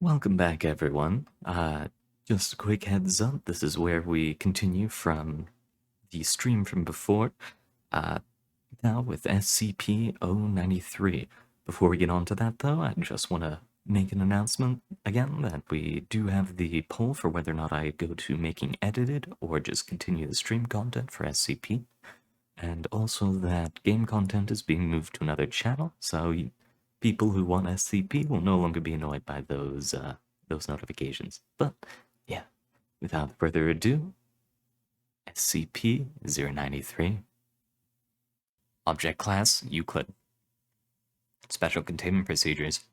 Welcome back, everyone. Just a quick heads up, this is where we continue from the stream from before, uh, now with SCP-093. Before we get on to that, though, I just want to make an announcement again that we do have the poll for whether or not I go to making edited or just continue the stream content for SCP, and also that game content is being moved to another channel, so people who want SCP will no longer be annoyed by those notifications. But yeah, without further ado, SCP-093. Object Class Euclid. Special Containment Procedures.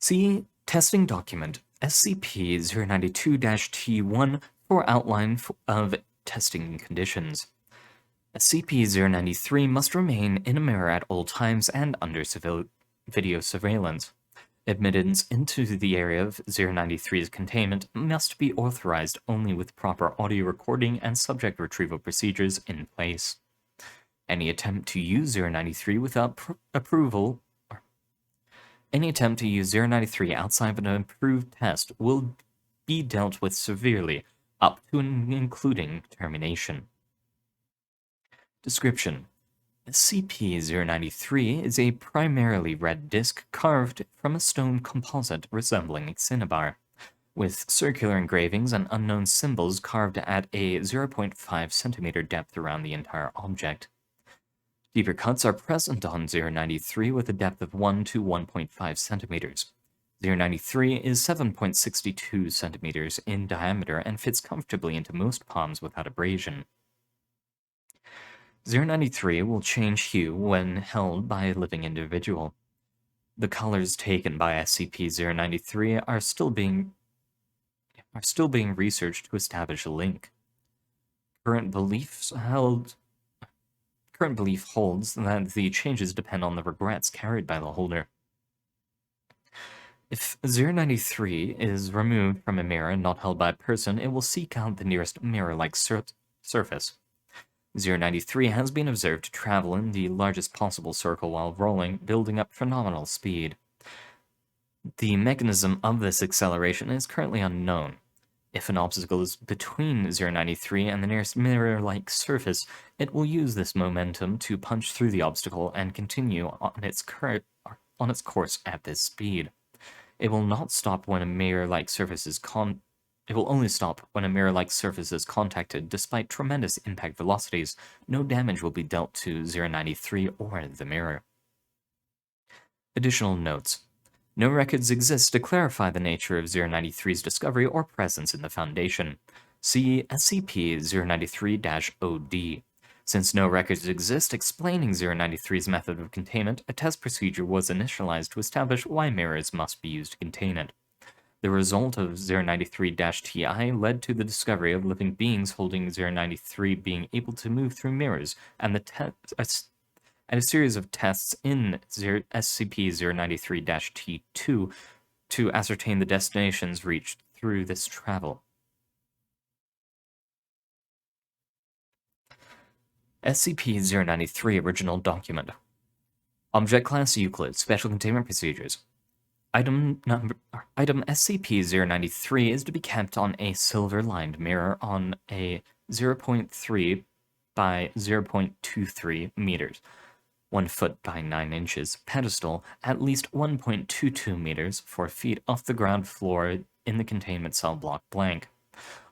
See Testing Document SCP-092-T1 for outline of testing conditions. SCP-093 must remain in a mirror at all times and under video surveillance. Admittance into the area of 093's containment must be authorized only with proper audio recording and subject retrieval procedures in place. Any attempt to use 093 without approval, or any attempt to use 093 outside of an approved test will be dealt with severely, up to and including termination. Description: SCP-093 is a primarily red disk carved from a stone composite resembling a cinnabar, with circular engravings and unknown symbols carved at a 0.5 centimeter depth around the entire object. Deeper cuts are present on 093 with a depth of 1 to 1.5 centimeters. 093 is 7.62 centimeters in diameter and fits comfortably into most palms without abrasion. 093 will change hue when held by a living individual. The colors taken by SCP-093 are still being researched to establish a link. Current belief holds that the changes depend on the regrets carried by the holder. If 093 is removed from a mirror and not held by a person, it will seek out the nearest mirror-like surface. 093 has been observed to travel in the largest possible circle while rolling, building up phenomenal speed. The mechanism of this acceleration is currently unknown. If an obstacle is between 093 and the nearest mirror-like surface, it will use this momentum to punch through the obstacle and continue on its course at this speed. It will not stop when a mirror-like surface is It will only stop when a mirror-like surface is contacted. Despite tremendous impact velocities, no damage will be dealt to 093 or the mirror. Additional notes. No records exist to clarify the nature of 093's discovery or presence in the Foundation. See SCP-093-OD. Since no records exist explaining 093's method of containment, a test procedure was initialized to establish why mirrors must be used to contain it. The result of 093-TI led to the discovery of living beings holding 093 being able to move through mirrors, and a series of tests in SCP-093-T2 to ascertain the destinations reached through this travel. SCP-093 Original Document. Object Class Euclid. Special Containment Procedures. Item SCP-093 is to be kept on a silver-lined mirror on a 0.3 by 0.23 meters, 1 foot by 9 inches pedestal at least 1.22 meters, 4 feet off the ground floor in the containment cell block blank.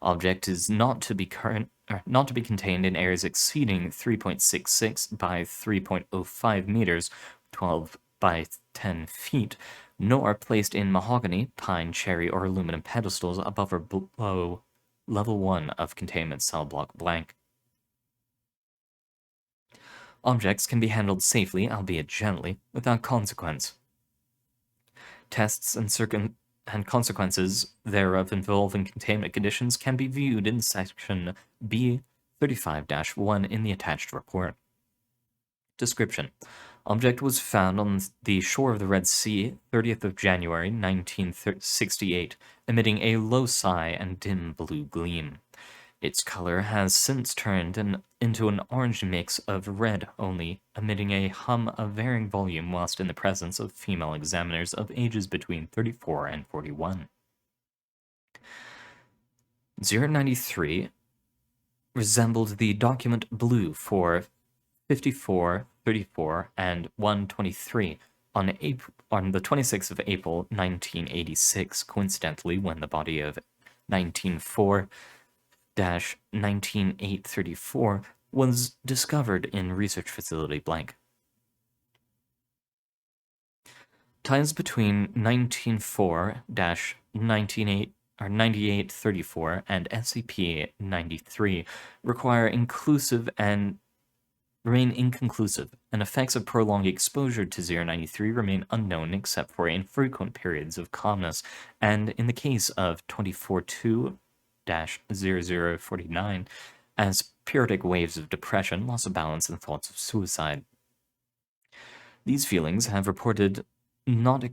Object is not to be contained in areas exceeding 3.66 by 3.05 meters, 12 by 10 feet, nor placed in mahogany, pine, cherry, or aluminum pedestals above or below level 1 of containment cell block blank. Objects can be handled safely, albeit gently, without consequence. Tests and consequences thereof involving containment conditions can be viewed in section B35-1 in the attached report. Description: Object was found on the shore of the Red Sea, 30th of January, 1968, emitting a low sigh and dim blue gleam. Its color has since turned into an orange mix of red only, emitting a hum of varying volume whilst in the presence of female examiners of ages between 34 and 41. 093 resembled the document blue for 54, 34, and 123 on the 26th of April 1986, coincidentally when the body of 194-19834 was discovered in research facility blank. Ties between 194-98 or 9834 and SCP-93 remain inconclusive, and effects of prolonged exposure to 093 remain unknown except for infrequent periods of calmness, and in the case of 242-0049, as periodic waves of depression, loss of balance, and thoughts of suicide. These feelings have reportedly not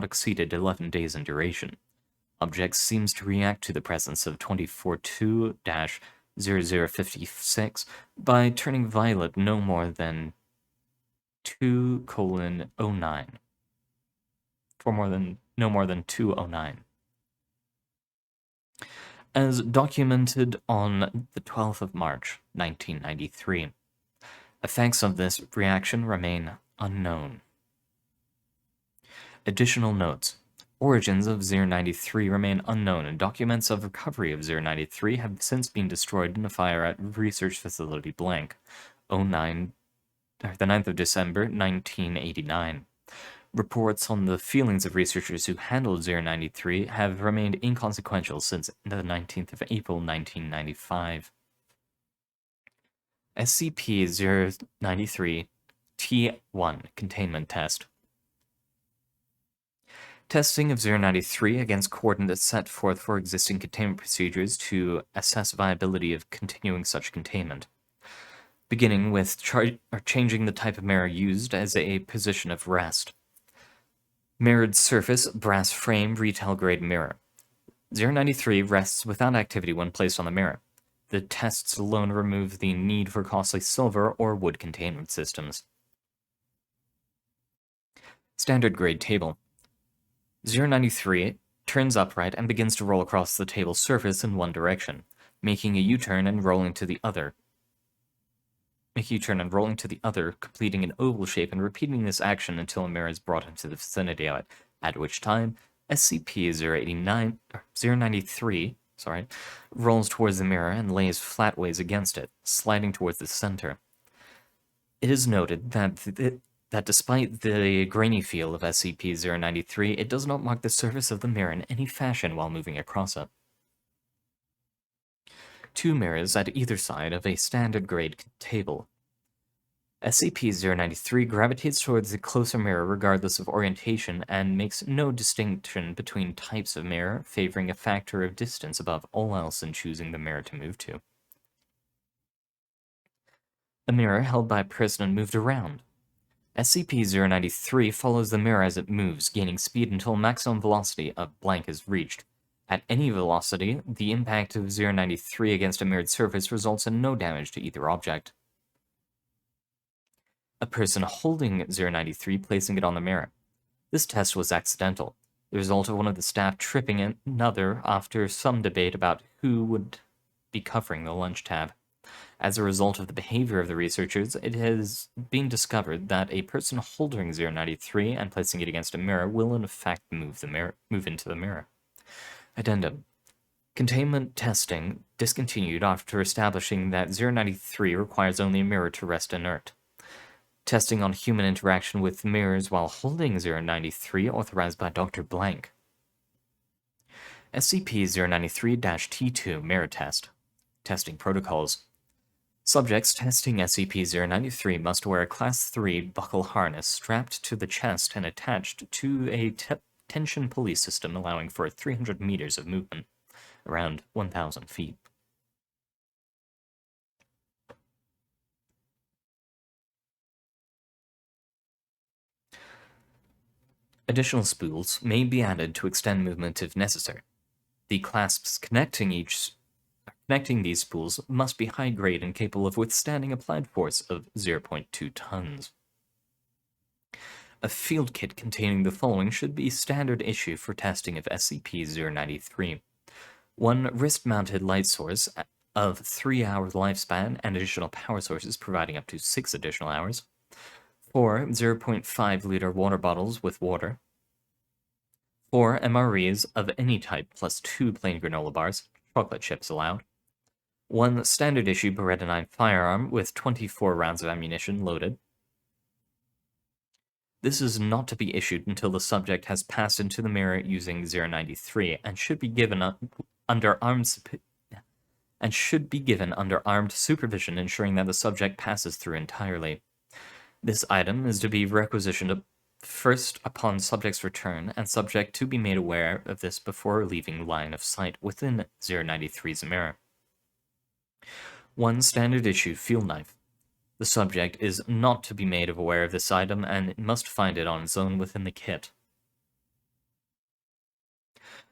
exceeded 11 days in duration. Objects seems to react to the presence of 242-0056 by turning violet no more than 2:09. No more than 2:09. As documented on the 12th of March, 1993. Effects of this reaction remain unknown. Additional notes. Origins of 093 remain unknown, and documents of recovery of 093 have since been destroyed in a fire at Research Facility Blank, the 9th of December, 1989. Reports on the feelings of researchers who handled 093 have remained inconsequential since the 19th of April, 1995. SCP-093-T1 Containment Test. Testing of 093 against coordinates set forth for existing containment procedures to assess viability of continuing such containment. Beginning with changing the type of mirror used as a position of rest. Mirrored surface, brass frame, retail grade mirror. 093 rests without activity when placed on the mirror. The tests alone remove the need for costly silver or wood containment systems. Standard grade table. 093 turns upright and begins to roll across the table's surface in one direction, making a U-turn and rolling to the other. Completing an oval shape and repeating this action until a mirror is brought into the vicinity of it, at which time SCP-093 rolls towards the mirror and lays flatways against it, sliding towards the center. It is noted that despite the grainy feel of SCP-093, it does not mark the surface of the mirror in any fashion while moving across it. 2 mirrors at either side of a standard grade table. SCP-093 gravitates towards the closer mirror regardless of orientation and makes no distinction between types of mirror, favoring a factor of distance above all else in choosing the mirror to move to. A mirror held by a person and moved around. SCP-093 follows the mirror as it moves, gaining speed until maximum velocity of blank is reached. At any velocity, the impact of 093 against a mirrored surface results in no damage to either object. A person holding 093 placing it on the mirror. This test was accidental, the result of one of the staff tripping another after some debate about who would be covering the lunch tab. As a result of the behavior of the researchers, it has been discovered that a person holding 093 and placing it against a mirror will in fact move into the mirror. Addendum. Containment testing discontinued after establishing that 093 requires only a mirror to rest inert. Testing on human interaction with mirrors while holding 093 authorized by Dr. Blank. SCP-093-T2 Mirror Test. Testing Protocols. Subjects testing SCP-093 must wear a Class 3 buckle harness strapped to the chest and attached to a tension pulley system allowing for 300 meters of movement, around 1,000 feet. Additional spools may be added to extend movement if necessary. The clasps connecting these spools must be high grade and capable of withstanding applied force of 0.2 tons. A field kit containing the following should be standard issue for testing of SCP-093. 1 wrist-mounted light source of 3-hour lifespan and additional power sources providing up to 6 additional hours. 4 0.5-liter water bottles with water. 4 MREs of any type plus 2 plain granola bars, chocolate chips allowed. 1 standard issue Beretta 9 firearm with 24 rounds of ammunition loaded. This is not to be issued until the subject has passed into the mirror using 093 and should be given under armed supervision, ensuring that the subject passes through entirely. This item is to be requisitioned first upon subject's return, and subject to be made aware of this before leaving line of sight within 093's mirror. 1 standard issue field knife. The subject is not to be made aware of this item and must find it on its own within the kit.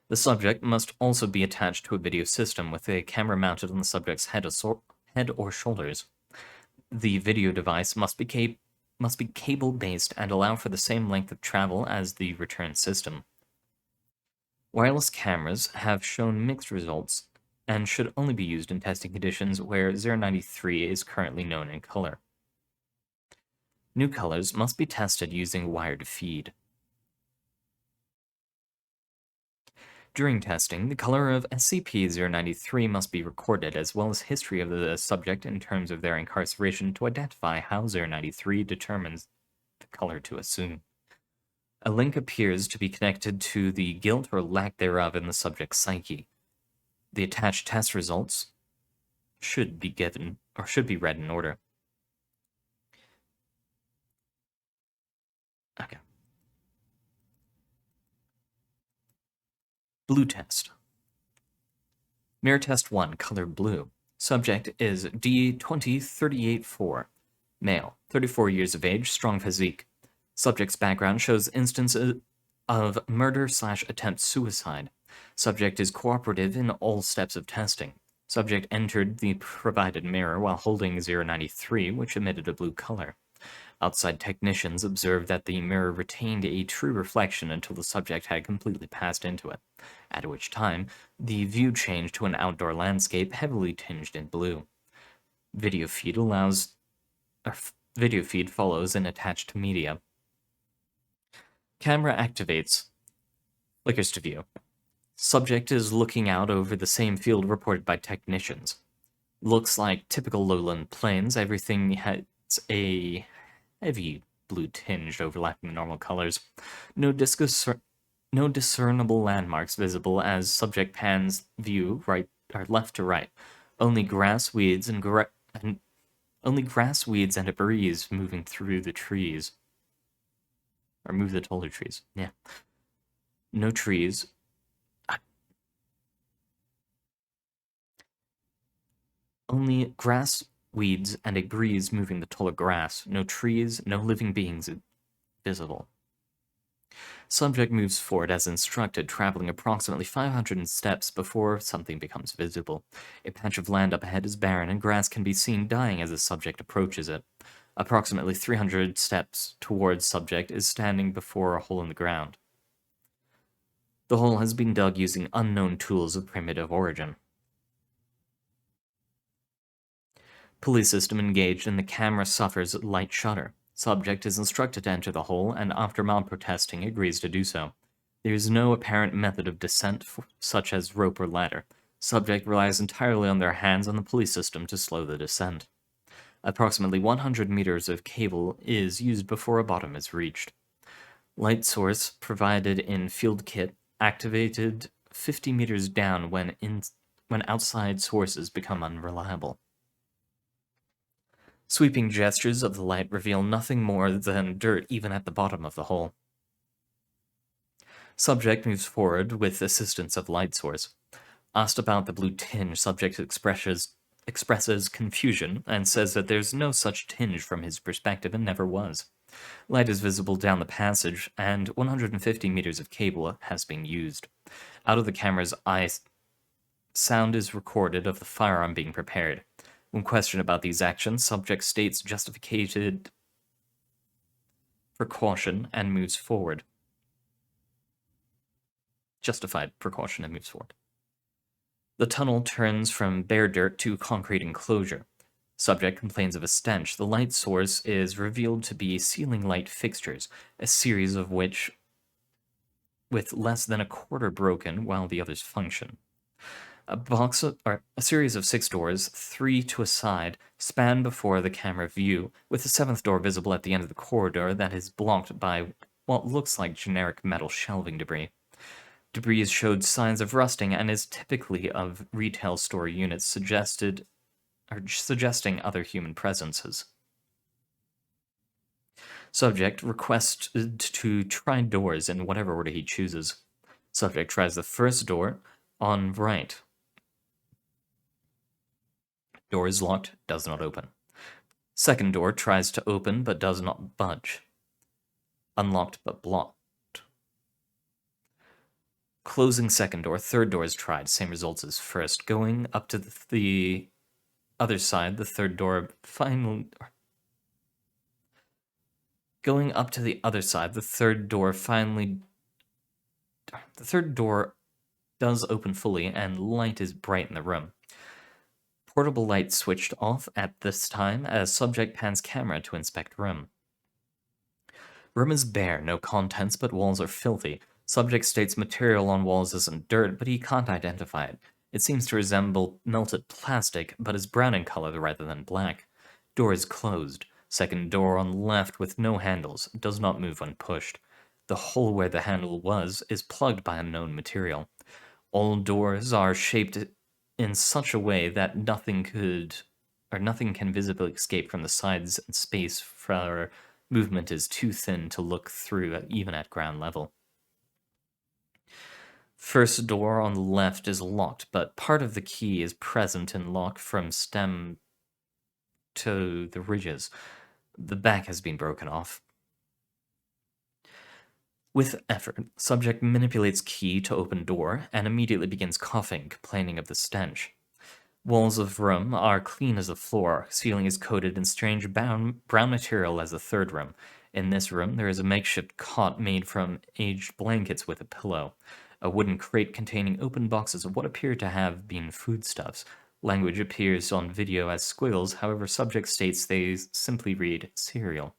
The subject must also be attached to a video system with a camera mounted on the subject's head or shoulders. The video device must be cable-based and allow for the same length of travel as the return system. Wireless cameras have shown mixed results and should only be used in testing conditions where 093 is currently known in color. New colors must be tested using wired feed. During testing, the color of SCP-093 must be recorded, as well as history of the subject in terms of their incarceration to identify how 093 determines the color to assume. A link appears to be connected to the guilt or lack thereof in the subject's psyche. The attached test results should be read in order. Okay. Blue test. Mirror test 1, color blue. Subject is D-2038-4. Male, 34 years of age, strong physique. Subject's background shows instances of murder/attempt suicide. Subject is cooperative in all steps of testing. Subject entered the provided mirror while holding 093, which emitted a blue color. Outside technicians observed that the mirror retained a true reflection until the subject had completely passed into it, at which time the view changed to an outdoor landscape heavily tinged in blue. Video feed follows in attached media. Camera activates. Flickers to view. Subject is looking out over the same field reported by technicians. Looks like typical lowland plains. Everything has a heavy blue tinge overlapping the normal colors. No discernible landmarks visible as subject pans view right or left to right. Only grass, weeds, and a breeze moving through the trees. Or move the taller trees. Yeah. No trees. Only grass, weeds, and a breeze moving the taller grass. No trees, no living beings visible. Subject moves forward as instructed, traveling approximately 500 steps before something becomes visible. A patch of land up ahead is barren, and grass can be seen dying as the subject approaches it. Approximately 300 steps towards subject is standing before a hole in the ground. The hole has been dug using unknown tools of primitive origin. Pulley system engaged and the camera suffers light shudder. Subject is instructed to enter the hole and after mild protesting agrees to do so. There is no apparent method of descent such as rope or ladder. Subject relies entirely on their hands on the pulley system to slow the descent. Approximately 100 meters of cable is used before a bottom is reached. Light source provided in field kit activated 50 meters down when outside sources become unreliable. Sweeping gestures of the light reveal nothing more than dirt even at the bottom of the hole. Subject moves forward with assistance of light source. Asked about the blue tinge, subject expresses confusion and says that there's no such tinge from his perspective and never was. Light is visible down the passage, and 150 meters of cable has been used. Out of the camera's eye, sound is recorded of the firearm being prepared. When questioned about these actions, subject states justificated precaution and moves forward. Justified precaution and moves forward. The tunnel turns from bare dirt to concrete enclosure. Subject complains of a stench. The light source is revealed to be ceiling light fixtures, a series of which with less than a quarter broken while the others function. A series of 6 doors, 3 to a side, span before the camera view, with the 7th door visible at the end of the corridor that is blocked by what looks like generic metal shelving debris. Debris showed signs of rusting and is typically of retail store units suggesting other human presences. Subject requested to try doors in whatever order he chooses. Subject tries the first door on right. Door is locked, does not open. Second door tries to open but does not budge. Unlocked but blocked. Closing second door, third door is tried, same results as first. Going up to the other side, the third door finally... Going up to the other side, the third door does open fully and light is bright in the room. Portable light switched off at this time as subject pans camera to inspect room. Room is bare, no contents, but walls are filthy. Subject states material on walls isn't dirt, but he can't identify it. It seems to resemble melted plastic, but is brown in color rather than black. Door is closed. Second door on left with no handles, does not move when pushed. The hole where the handle was is plugged by unknown material. All doors are shaped in such a way that nothing can visibly escape from the sides, and space for movement is too thin to look through even at ground level. First door on the left is locked, but part of the key is present in lock from stem to the ridges. The back has been broken off. With effort, subject manipulates key to open door and immediately begins coughing, complaining of the stench. Walls of room are clean as the floor. Ceiling is coated in strange brown material as the third room. In this room, there is a makeshift cot made from aged blankets with a pillow. A wooden crate containing open boxes of what appear to have been foodstuffs. Language appears on video as squiggles, however subject states they simply read cereal.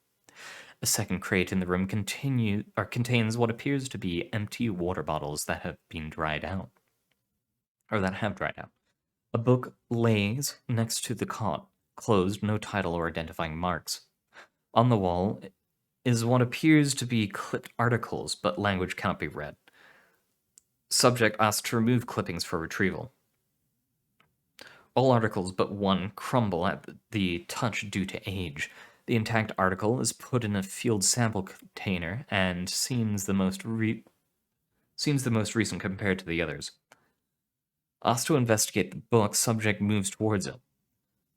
A second crate in the room contains what appears to be empty water bottles that have been dried out. Or that have dried out. A book lays next to the cot, closed, no title or identifying marks. On the wall is what appears to be clipped articles, but language cannot be read. Subject asked to remove clippings for retrieval. All articles but one crumble at the touch due to age. The intact article is put in a field sample container and seems the most recent compared to the others. Asked to investigate the book, subject moves towards it.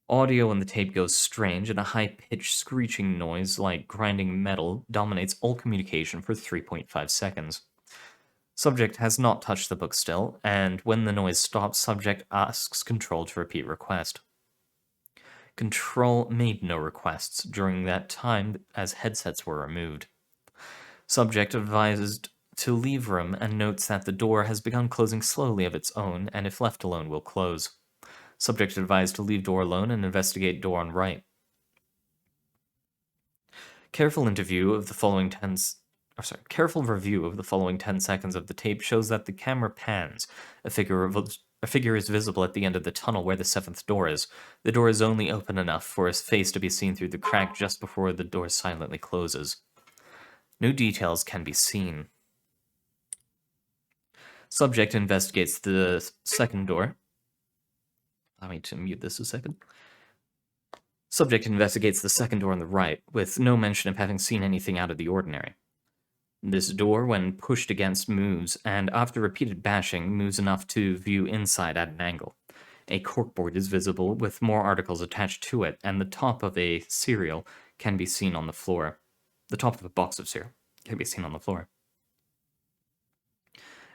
Audio in the tape goes strange, and a high-pitched screeching noise like grinding metal dominates all communication for 3.5 seconds. Subject has not touched the book still, and when the noise stops, subject asks Control to repeat request. Control made no requests during that time as headsets were removed. Subject advised to leave room and notes that the door has begun closing slowly of its own and if left alone will close. Subject advised to leave door alone and investigate door on right. Careful review of the following 10 seconds of the tape shows that the camera pans. A figure is visible at the end of the tunnel where the 7th door is. The door is only open enough for his face to be seen through the crack just before the door silently closes. No details can be seen. Subject investigates the second door. Allow me to mute this a second. Subject investigates the second door on the right, with no mention of having seen anything out of the ordinary. This door, when pushed against, moves, and after repeated bashing, moves enough to view inside at an angle. A corkboard is visible with more articles attached to it, and the top of a cereal can be seen on the floor. The top of a box of cereal can be seen on the floor.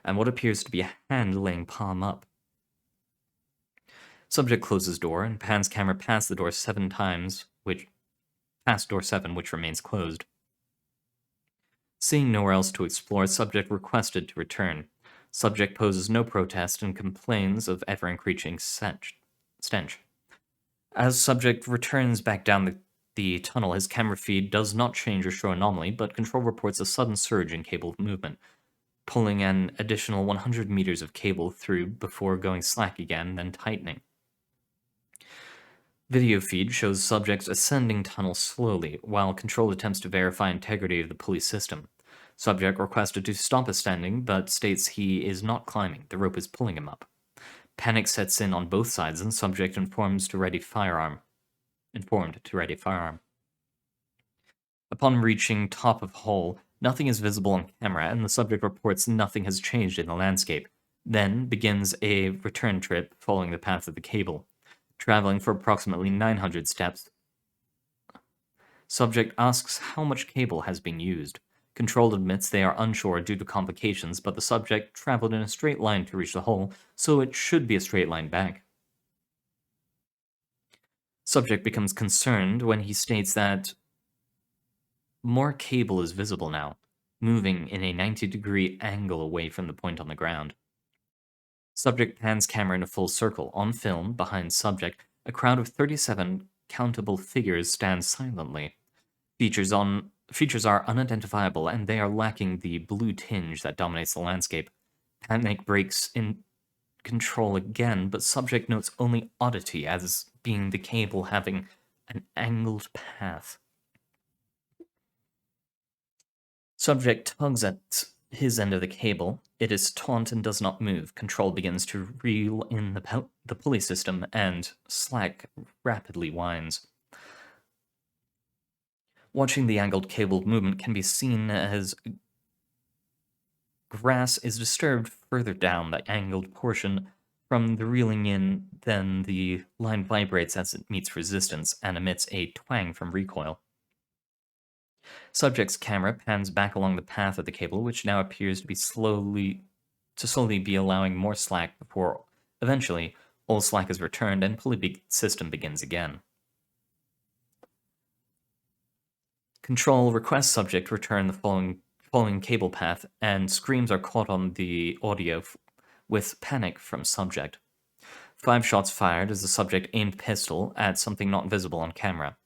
and what appears to be a hand laying palm up. Subject closes door and pans camera past the door 7 times, past door 7, which remains closed. Seeing nowhere else to explore, subject requested to return. Subject poses no protest and complains of ever-increasing stench. As subject returns back down the tunnel, his camera feed does not change or show anomaly, but control reports a sudden surge in cable movement, pulling an additional 100 meters of cable through before going slack again, then tightening. Video feed shows subjects ascending tunnel slowly, while control attempts to verify integrity of the pulley system. Subject requested to stop ascending, but states he is not climbing. The rope is pulling him up. Panic sets in on both sides, and subject informed to ready firearm. Upon reaching top of hole, nothing is visible on camera, and the subject reports nothing has changed in the landscape. Then begins a return trip following the path of the cable. Traveling for approximately 900 steps, subject asks how much cable has been used. Control admits they are unsure due to complications, but the subject traveled in a straight line to reach the hole, so it should be a straight line back. Subject becomes concerned when he states that more cable is visible now, moving in a 90-degree angle away from the point on the ground. Subject pans camera in a full circle. On film, behind subject, a crowd of 37 countable figures stands silently. Features are unidentifiable, and they are lacking the blue tinge that dominates the landscape. Panic breaks in control again, but subject notes only oddity as being the cable having an angled path. Subject tugs at his end of the cable. It is taut and does not move. Control begins to reel in the pulley system, and slack rapidly winds. Watching the angled cable movement can be seen as grass is disturbed further down the angled portion from the reeling in, then the line vibrates as it meets resistance and emits a twang from recoil. Subject's camera pans back along the path of the cable, which now appears to be slowly be allowing more slack before eventually all slack is returned and pulley system begins again. Control requests subject return the following cable path, and screams are caught on the audio with panic from subject. 5 shots fired as the subject aimed pistol at something not visible on camera.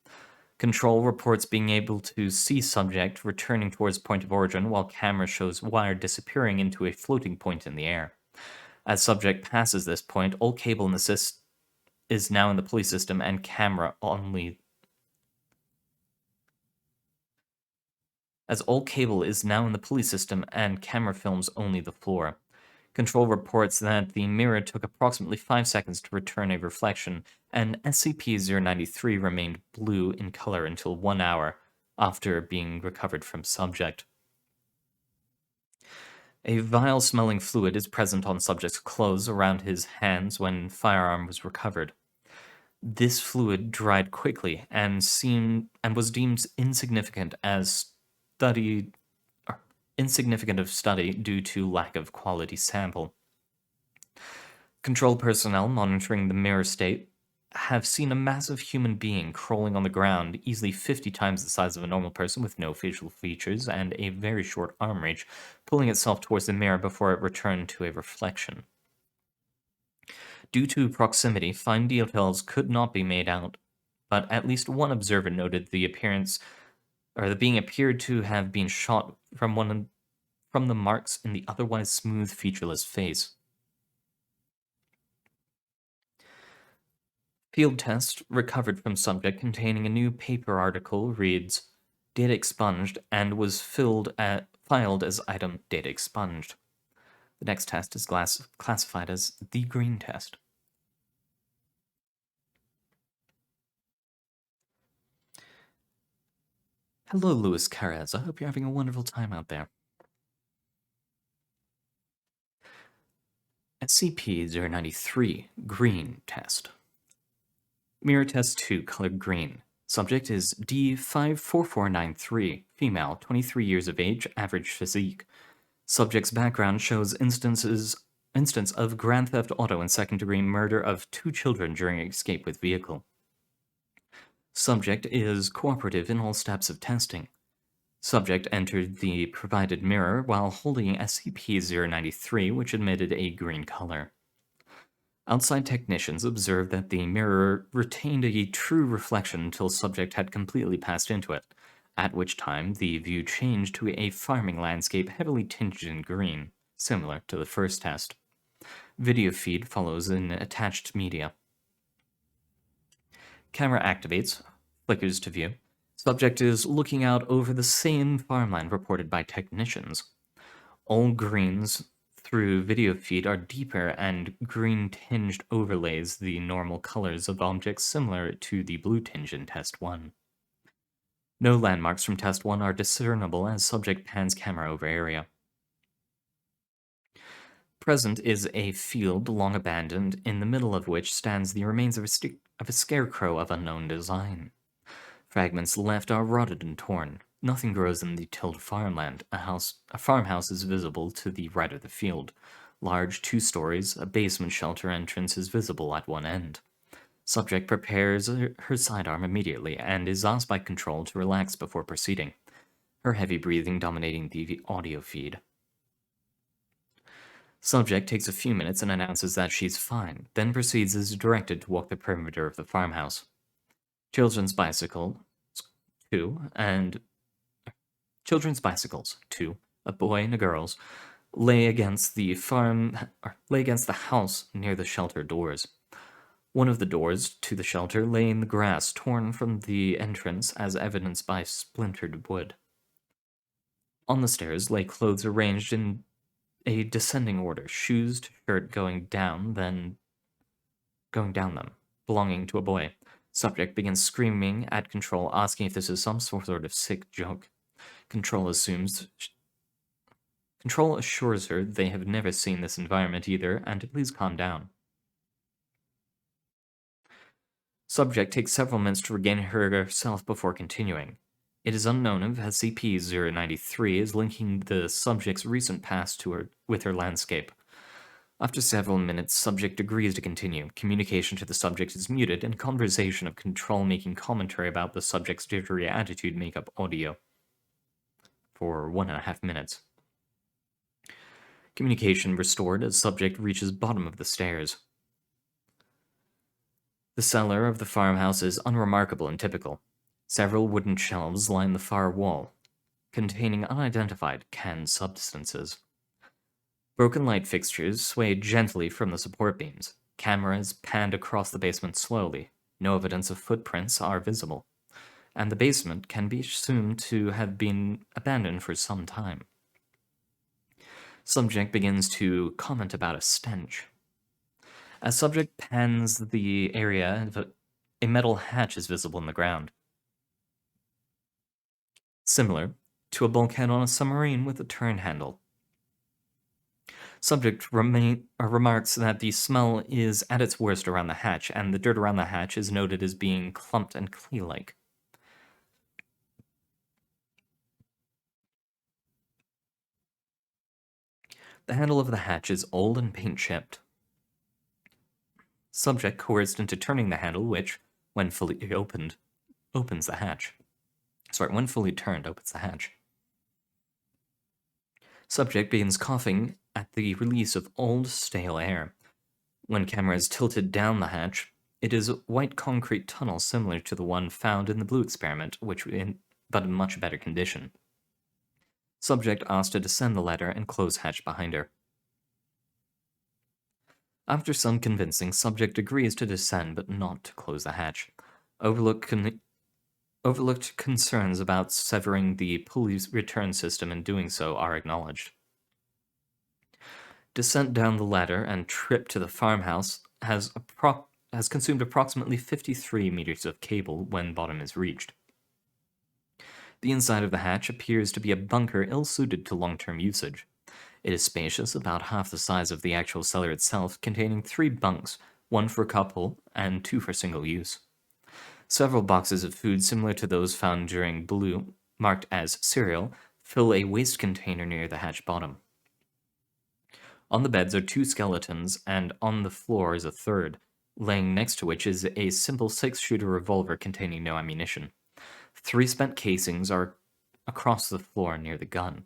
Control reports being able to see subject returning towards point of origin, while camera shows wire disappearing into a floating point in the air. As subject passes this point, all cable in the system is now in the pulley system, and camera only. As all cable is now in the pulley system, and camera films only the floor. Control reports that the mirror took approximately 5 seconds to return a reflection, and SCP-093 remained blue in color until 1 hour after being recovered from subject. A vile-smelling fluid is present on subject's clothes around his hands when firearm was recovered. This fluid dried quickly and was deemed insignificant of study due to lack of quality sample. Control personnel monitoring the mirror state have seen a massive human being crawling on the ground, easily 50 times the size of a normal person with no facial features and a very short arm reach, pulling itself towards the mirror before it returned to a reflection. Due to proximity, fine details could not be made out, but at least one observer noted the being appeared to have been shot from the marks in the otherwise smooth, featureless face. Field test recovered from subject containing a new paper article reads, "Data expunged," and was filed as item data expunged. The next test is classified as the green test. Hello, Luis Carez. I hope you're having a wonderful time out there. SCP-093 Green Test. Mirror Test 2, color green. Subject is D54493, female, 23 years of age, average physique. Subject's background shows instance of grand theft auto and second-degree murder of 2 children during escape with vehicle. Subject is cooperative in all steps of testing. Subject entered the provided mirror while holding SCP-093, which emitted a green color. Outside technicians observed that the mirror retained a true reflection until subject had completely passed into it, at which time the view changed to a farming landscape heavily tinged in green, similar to the first test. Video feed follows in attached media. Camera activates, flickers to view. Subject is looking out over the same farmland reported by technicians. All greens through video feed are deeper and green-tinged overlays the normal colors of objects similar to the blue tinge in Test 1. No landmarks from Test 1 are discernible as subject pans camera over area. Present is a field long abandoned, in the middle of which stands the remains of a scarecrow of unknown design. Fragments left are rotted and torn. Nothing grows in the tilled farmland. A farmhouse is visible to the right of the field. Large 2 stories, a basement shelter entrance is visible at one end. Subject prepares her sidearm immediately and is asked by control to relax before proceeding, her heavy breathing dominating the audio feed. Subject takes a few minutes and announces that she's fine, then proceeds as directed to walk the perimeter of the farmhouse. Children's bicycles, 2, a boy and a girl's, lay against the house near the shelter doors. One of the doors to the shelter lay in the grass, torn from the entrance as evidenced by splintered wood. On the stairs lay clothes arranged in a descending order, shoes to shirt going down them, belonging to a boy. Subject begins screaming at Control, asking if this is some sort of sick joke. Control assures her they have never seen this environment either, and to please calm down. Subject takes several minutes to regain herself before continuing. It is unknown if SCP-093 is linking the subject's recent past with her landscape. After several minutes, subject agrees to continue. Communication to the subject is muted, and conversation of Control making commentary about the subject's jittery attitude make up audio for 1.5 minutes. Communication restored as subject reaches bottom of the stairs. The cellar of the farmhouse is unremarkable and typical. Several wooden shelves line the far wall, containing unidentified canned substances. Broken light fixtures sway gently from the support beams. Cameras panned across the basement slowly. No evidence of footprints are visible, and the basement can be assumed to have been abandoned for some time. Subject begins to comment about a stench. As subject pans the area, a metal hatch is visible in the ground, similar to a bulkhead on a submarine with a turn handle. Subject remarks that the smell is at its worst around the hatch, and the dirt around the hatch is noted as being clumped and clay-like. The handle of the hatch is old and paint-chipped. Subject coerced into turning the handle, which, when fully opened, opens the hatch. When fully turned, opens the hatch. Subject begins coughing at the release of old, stale air. When camera is tilted down the hatch, it is a white concrete tunnel similar to the one found in the blue experiment, but in much better condition. Subject asked to descend the ladder and close hatch behind her. After some convincing, subject agrees to descend but not to close the hatch. Overlooked concerns about severing the pulley return system and doing so are acknowledged. Descent down the ladder and trip to the farmhouse has consumed approximately 53 meters of cable when bottom is reached. The inside of the hatch appears to be a bunker ill-suited to long-term usage. It is spacious, about half the size of the actual cellar itself, containing 3 bunks, 1 for couple and 2 for single use. Several boxes of food similar to those found during Blue, marked as cereal, fill a waste container near the hatch bottom. On the beds are two skeletons, and on the floor is a third, laying next to which is a simple six-shooter revolver containing no ammunition. 3 spent casings are across the floor near the gun.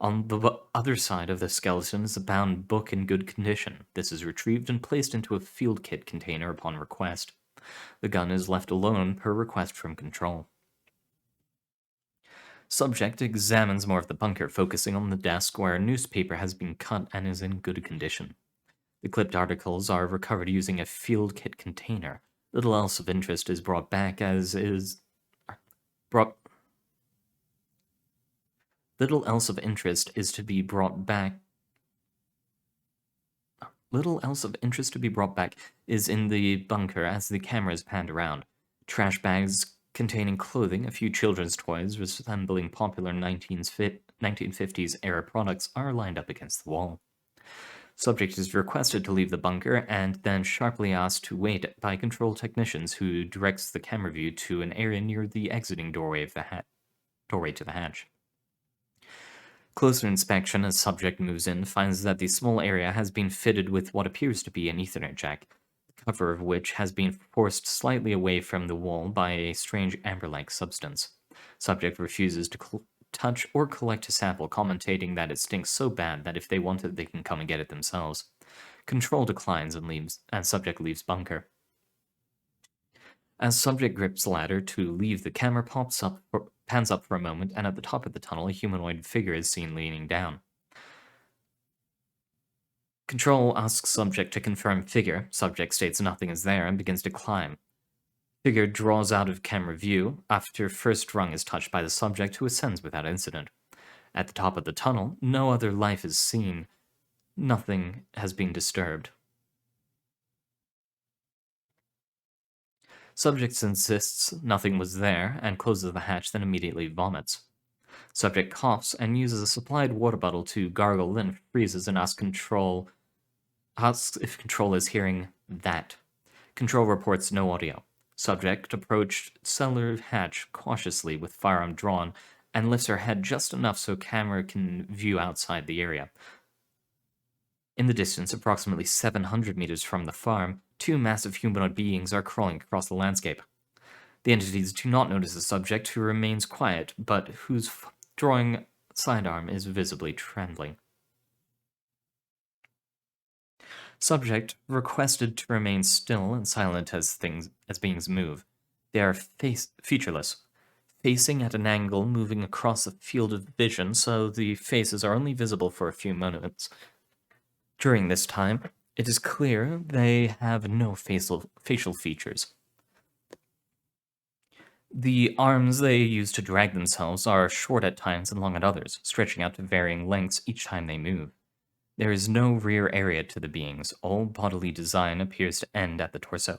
On the other side of the skeleton is a bound book in good condition. This is retrieved and placed into a field kit container upon request. The gun is left alone per request from Control. Subject examines more of the bunker, focusing on the desk where a newspaper has been cut and is in good condition. The clipped articles are recovered using a field kit container. Little else of interest is brought back as is brought Little else of interest is to be brought back. Little else of interest to be brought back is in the bunker as the camera is panned around. Trash bags containing clothing, a few children's toys resembling popular 1950s era products are lined up against the wall. Subject is requested to leave the bunker and then sharply asked to wait by Control technicians, who directs the camera view to an area near the exiting doorway to the hatch. Closer inspection as Subject moves in finds that the small area has been fitted with what appears to be an Ethernet jack, the cover of which has been forced slightly away from the wall by a strange amber-like substance. Subject refuses to touch or collect a sample, commentating that it stinks so bad that if they want it, they can come and get it themselves. Control declines and Subject leaves bunker. As Subject grips ladder to leave, the camera pans up for a moment, and at the top of the tunnel, a humanoid figure is seen leaning down. Control asks Subject to confirm figure. Subject states nothing is there and begins to climb. Figure draws out of camera view after first rung is touched by the Subject, who ascends without incident. At the top of the tunnel, no other life is seen. Nothing has been disturbed. Subject insists nothing was there and closes the hatch, then immediately vomits. Subject coughs and uses a supplied water bottle to gargle, then freezes and asks if Control is hearing that. Control reports no audio. Subject approached cellar hatch cautiously with firearm drawn and lifts her head just enough so camera can view outside the area. In the distance, approximately 700 meters from the farm, 2 massive humanoid beings are crawling across the landscape. The entities do not notice the Subject, who remains quiet, but whose drawing sidearm is visibly trembling. Subject requested to remain still and silent as beings move. They are featureless, facing at an angle, moving across a field of vision, so the faces are only visible for a few moments. During this time, it is clear they have no facial features. The arms they use to drag themselves are short at times and long at others, stretching out to varying lengths each time they move. There is no rear area to the beings. All bodily design appears to end at the torso.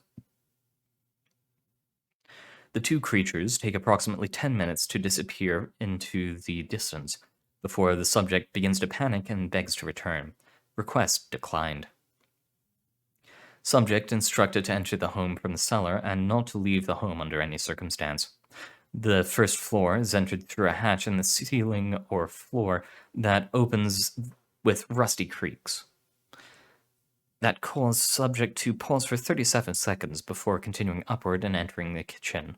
The 2 creatures take approximately 10 minutes to disappear into the distance, before the Subject begins to panic and begs to return. Request declined. Subject instructed to enter the home from the cellar and not to leave the home under any circumstance. The first floor is entered through a hatch in the ceiling or floor that opens with rusty creaks. That cause Subject to pause for 37 seconds before continuing upward and entering the kitchen.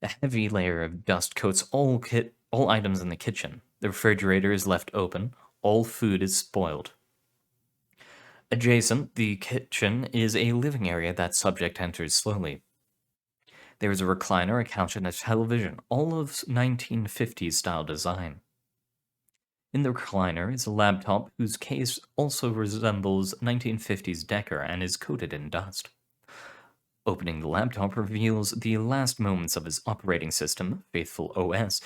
A heavy layer of dust coats all items in the kitchen. The refrigerator is left open. All food is spoiled. Adjacent, the kitchen is a living area that Subject enters slowly. There is a recliner, a couch, and a television, all of 1950s style design. In the recliner is a laptop whose case also resembles 1950s decor and is coated in dust. Opening the laptop reveals the last moments of his operating system, Faithful OS,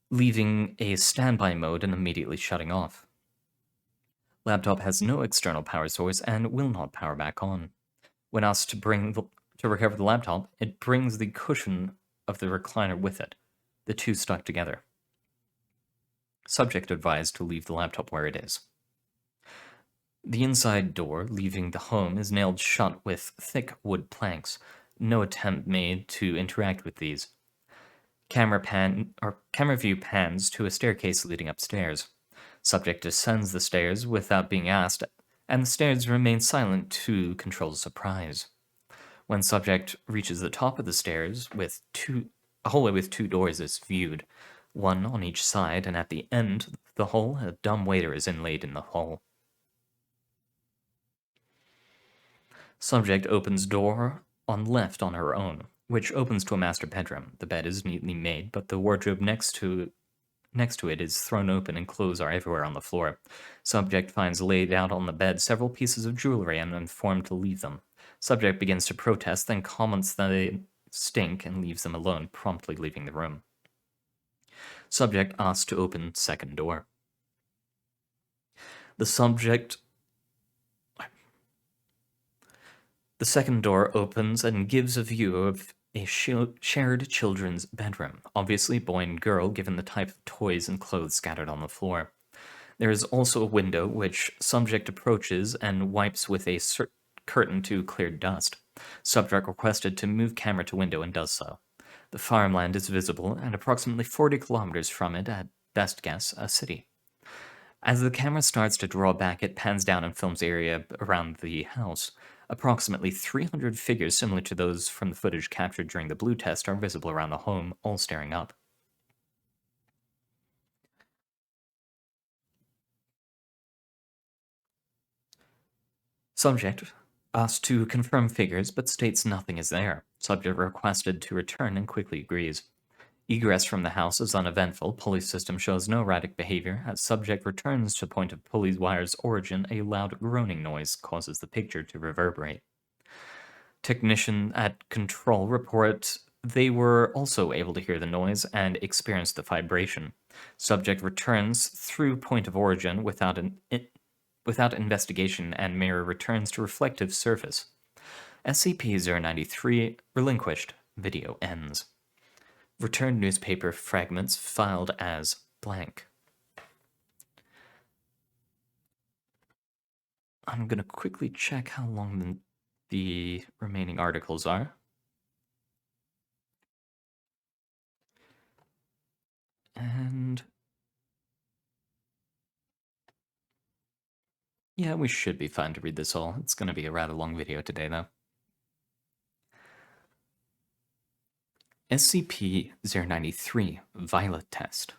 leaving a standby mode and immediately shutting off. Laptop has no external power source and will not power back on. When asked to recover the laptop, it brings the cushion of the recliner with it, the two stuck together. Subject advised to leave the laptop where it is. The inside door, leaving the home, is nailed shut with thick wood planks. No attempt made to interact with these. Camera view pans to a staircase leading upstairs. Subject descends the stairs without being asked, and the stairs remain silent to control surprise. When subject reaches the top of the stairs, a hallway with two doors is viewed, one on each side, and at the end of the hall, a dumb waiter is inlaid in the hall. Subject opens door on left on her own, which opens to a master bedroom. The bed is neatly made, but the wardrobe next to it is thrown open and clothes are everywhere on the floor. Subject finds laid out on the bed several pieces of jewelry and informed to leave them. Subject begins to protest, then comments that they stink and leaves them alone, promptly leaving the room. Subject asks to open second door. The second door opens and gives a view of a shared children's bedroom, obviously boy and girl given the type of toys and clothes scattered on the floor. There is also a window which subject approaches and wipes with a curtain to clear dust. Subject requested to move camera to window and does so. The farmland is visible and approximately 40 kilometers from it, at best guess, a city. As the camera starts to draw back, it pans down and films area around the house. Approximately 300 figures similar to those from the footage captured during the blue test are visible around the home, all staring up. Subject asks to confirm figures, but states nothing is there. Subject requested to return and quickly agrees. Egress from the house is uneventful. Pulley system shows no erratic behavior. As subject returns to point of pulley wire's origin, a loud groaning noise causes the picture to reverberate. Technician at control report they were also able to hear the noise and experience the vibration. Subject returns through point of origin without investigation, and mirror returns to reflective surface. SCP-093 relinquished. Video ends. Returned newspaper fragments filed as blank. I'm going to quickly check how long the remaining articles are. And yeah, we should be fine to read this all. It's going to be a rather long video today, though. SCP-093 Violet Test.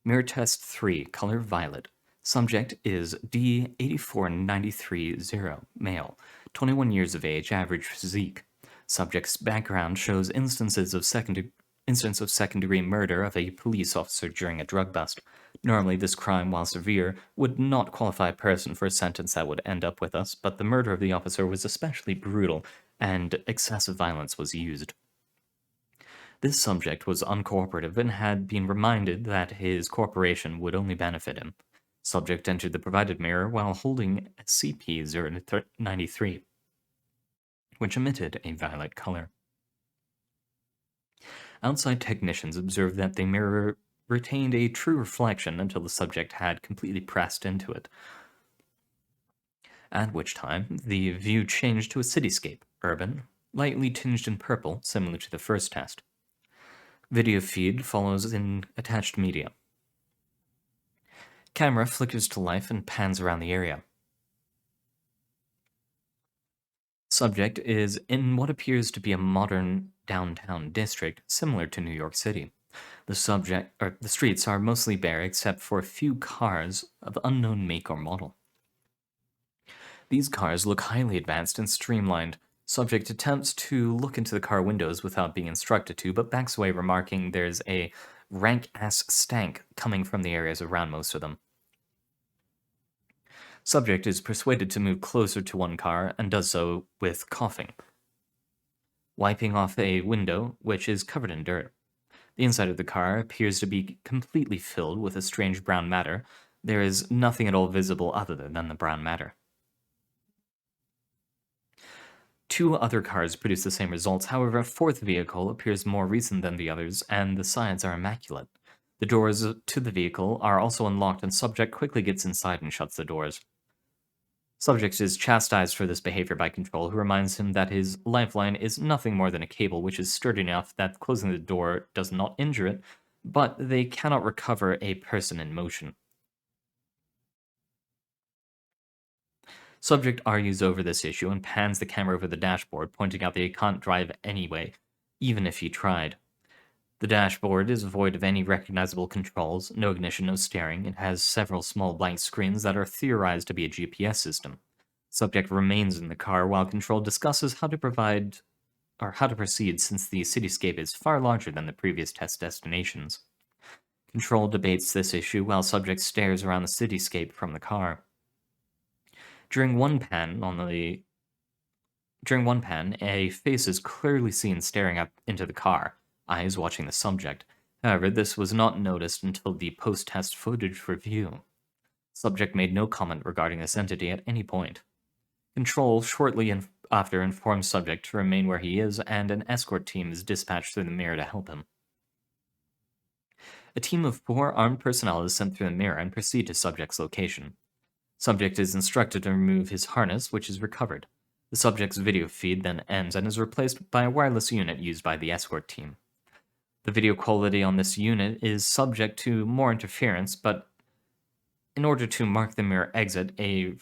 Mirror Test 3, color violet. Subject is D84930, male, 21 years of age, average physique. Subject's background shows instance of second-degree murder of a police officer during a drug bust. Normally, this crime, while severe, would not qualify a person for a sentence that would end up with us, but the murder of the officer was especially brutal, and excessive violence was used. This subject was uncooperative and had been reminded that his cooperation would only benefit him. Subject entered the provided mirror while holding SCP-093, which emitted a violet color. Outside technicians observed that the mirror retained a true reflection until the subject had completely pressed into it, at which time the view changed to a cityscape, urban, lightly tinged in purple, similar to the first test. Video feed follows in attached media. Camera flickers to life and pans around the area. Subject is in what appears to be a modern downtown district similar to New York City. The streets are mostly bare except for a few cars of unknown make or model. These cars look highly advanced and streamlined. Subject attempts to look into the car windows without being instructed to, but backs away, remarking there's a rank-ass stank coming from the areas around most of them. Subject is persuaded to move closer to one car and does so with coughing, wiping off a window which is covered in dirt. The inside of the car appears to be completely filled with a strange brown matter. There is nothing at all visible other than the brown matter. Two other cars produce the same results, however, a fourth vehicle appears more recent than the others, and the sides are immaculate. The doors to the vehicle are also unlocked, and subject quickly gets inside and shuts the doors. Subject is chastised for this behavior by Control, who reminds him that his lifeline is nothing more than a cable which is sturdy enough that closing the door does not injure it, but they cannot recover a person in motion. Subject argues over this issue and pans the camera over the dashboard, pointing out that he can't drive anyway, even if he tried. The dashboard is void of any recognizable controls, no ignition, no steering. It has several small blank screens that are theorized to be a GPS system. Subject remains in the car while Control discusses how to proceed since the cityscape is far larger than the previous test destinations. Control debates this issue while Subject stares around the cityscape from the car. During one pan, a face is clearly seen staring up into the car, eyes watching the subject. However, this was not noticed until the post-test footage review. Subject made no comment regarding this entity at any point. Control shortly after informs Subject to remain where he is, and an escort team is dispatched through the mirror to help him. A team of 4 armed personnel is sent through the mirror and proceed to Subject's location. Subject is instructed to remove his harness, which is recovered. The subject's video feed then ends and is replaced by a wireless unit used by the escort team. The video quality on this unit is subject to more interference, but in order to mark the mirror exit, a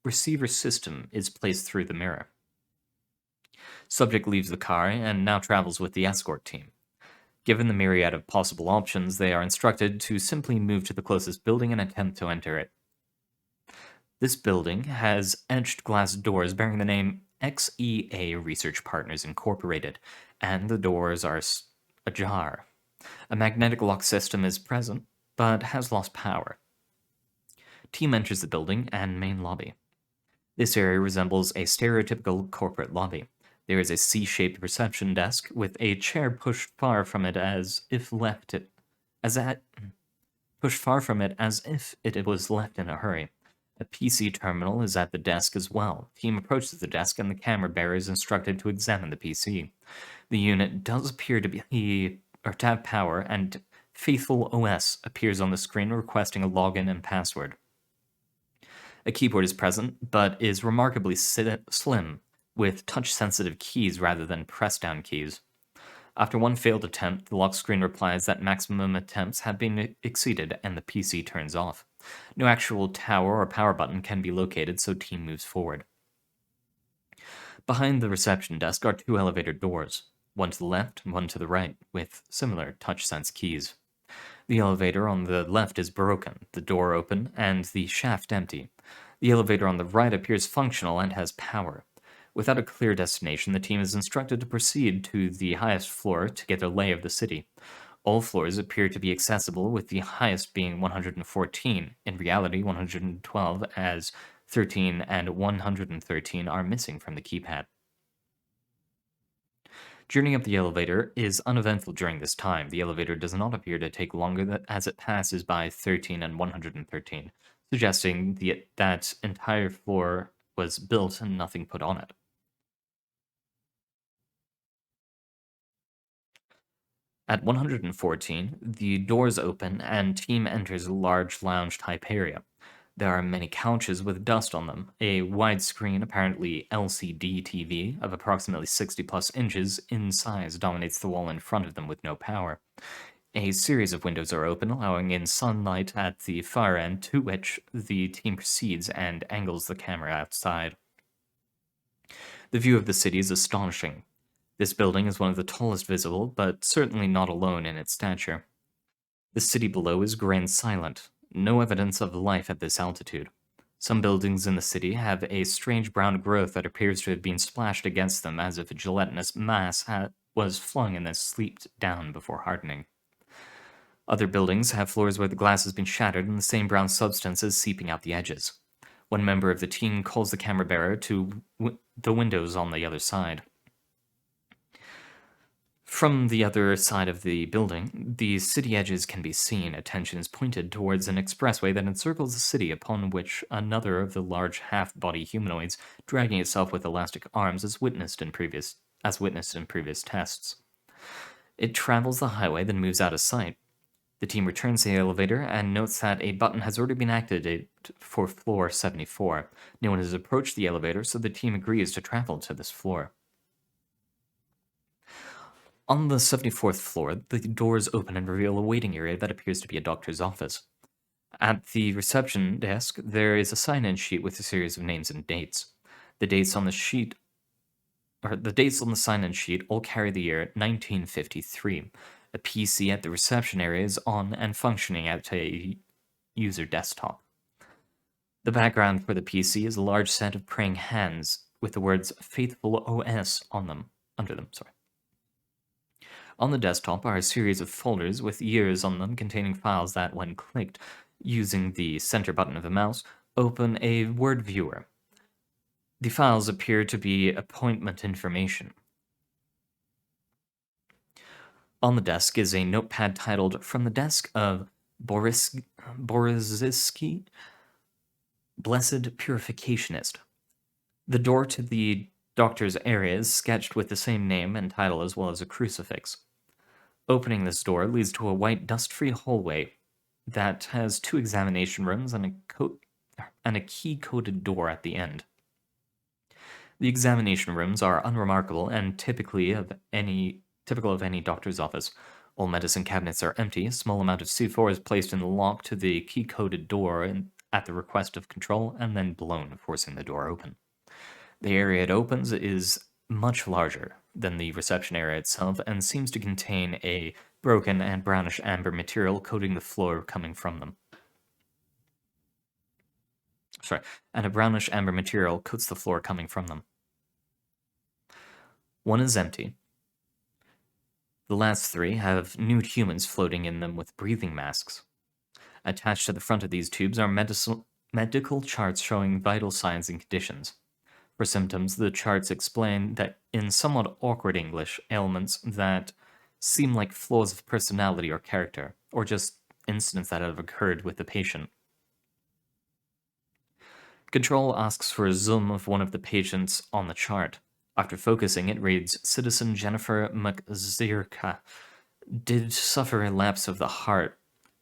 receiver system is placed through the mirror. Subject leaves the car and now travels with the escort team. Given the myriad of possible options, they are instructed to simply move to the closest building and attempt to enter it. This building has etched glass doors bearing the name XEA Research Partners Incorporated, and the doors are ajar. A magnetic lock system is present, but has lost power. Team enters the building and main lobby. This area resembles a stereotypical corporate lobby. There is a C-shaped reception desk with a chair pushed far from it as if it was left in a hurry. A PC terminal is at the desk as well. Team approaches the desk and the camera bearer is instructed to examine the PC. The unit does appear to have power, and Faithful OS appears on the screen requesting a login and password. A keyboard is present, but is remarkably slim, with touch-sensitive keys rather than press-down keys. After one failed attempt, the lock screen replies that maximum attempts have been exceeded and the PC turns off. No actual tower or power button can be located, so team moves forward. Behind the reception desk are 2 elevator doors, one to the left and one to the right, with similar touch-sense keys. The elevator on the left is broken, the door open, and the shaft empty. The elevator on the right appears functional and has power. Without a clear destination, the team is instructed to proceed to the highest floor to get a lay of the city. All floors appear to be accessible, with the highest being 114, in reality 112, as 13 and 113 are missing from the keypad. Journey up the elevator is uneventful during this time. The elevator does not appear to take longer as it passes by 13 and 113, suggesting that entire floor was built and nothing put on it. At 114, the doors open and team enters a large lounge-type area. There are many couches with dust on them. A widescreen, apparently LCD TV of approximately 60+ inches in size dominates the wall in front of them with no power. A series of windows are open, allowing in sunlight at the far end, to which the team proceeds and angles the camera outside. The view of the city is astonishing. This building is one of the tallest visible, but certainly not alone in its stature. The city below is gray and silent, no evidence of life at this altitude. Some buildings in the city have a strange brown growth that appears to have been splashed against them as if a gelatinous mass was flung and then sleeped down before hardening. Other buildings have floors where the glass has been shattered and the same brown substance is seeping out the edges. One member of the team calls the camera bearer to the windows on the other side. From the other side of the building, the city edges can be seen. Attention is pointed towards an expressway that encircles the city, upon which another of the large half-body humanoids, dragging itself with elastic arms, is witnessed in previous tests. It travels the highway, then moves out of sight. The team returns to the elevator and notes that a button has already been activated for floor 74. No one has approached the elevator, so the team agrees to travel to this floor. On the 74th floor, the doors open and reveal a waiting area that appears to be a doctor's office. At the reception desk, there is a sign-in sheet with a series of names and dates. The dates on the sheet, or the dates on the sign-in sheet, all carry the year 1953. A PC at the reception area is on and functioning at a user desktop. The background for the PC is a large set of praying hands with the words "Faithful OS" on them, under them. Sorry. On the desktop are a series of folders with years on them containing files that, when clicked using the center button of the mouse, open a Word viewer. The files appear to be appointment information. On the desk is a notepad titled "From the Desk of Borisisky, Blessed Purificationist." The door to the doctor's area is sketched with the same name and title as well as a crucifix. Opening this door leads to a white dust-free hallway that has 2 examination rooms and a key-coded door at the end. The examination rooms are unremarkable and typical of any doctor's office. All medicine cabinets are empty. A small amount of C4 is placed in the lock to the key-coded door at the request of control and then blown, forcing the door open. The area it opens is much larger than the reception area itself and seems to contain a broken and brownish amber material coating the floor coming from them. And a brownish amber material coats the floor coming from them. One is empty. The last 3 have nude humans floating in them with breathing masks. Attached to the front of these tubes are medical charts showing vital signs and conditions. For symptoms, the charts explain that in somewhat awkward English, ailments that seem like flaws of personality or character, or just incidents that have occurred with the patient. Control asks for a zoom of one of the patients on the chart. After focusing, it reads, "Citizen Jennifer McZirka did suffer a lapse of the heart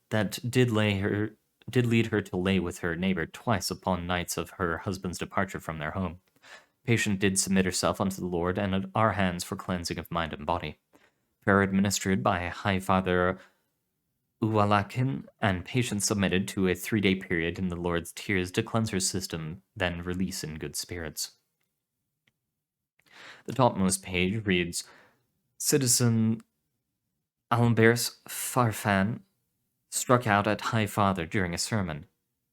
that did lead her to lay with her neighbor twice upon nights of her husband's departure from their home. Patient did submit herself unto the Lord and at our hands for cleansing of mind and body. Prayer administered by High Father Uwalakin, and patient submitted to a 3-day period in the Lord's tears to cleanse her system, then release in good spirits." The topmost page reads, "Citizen Albers Farfan struck out at High Father during a sermon,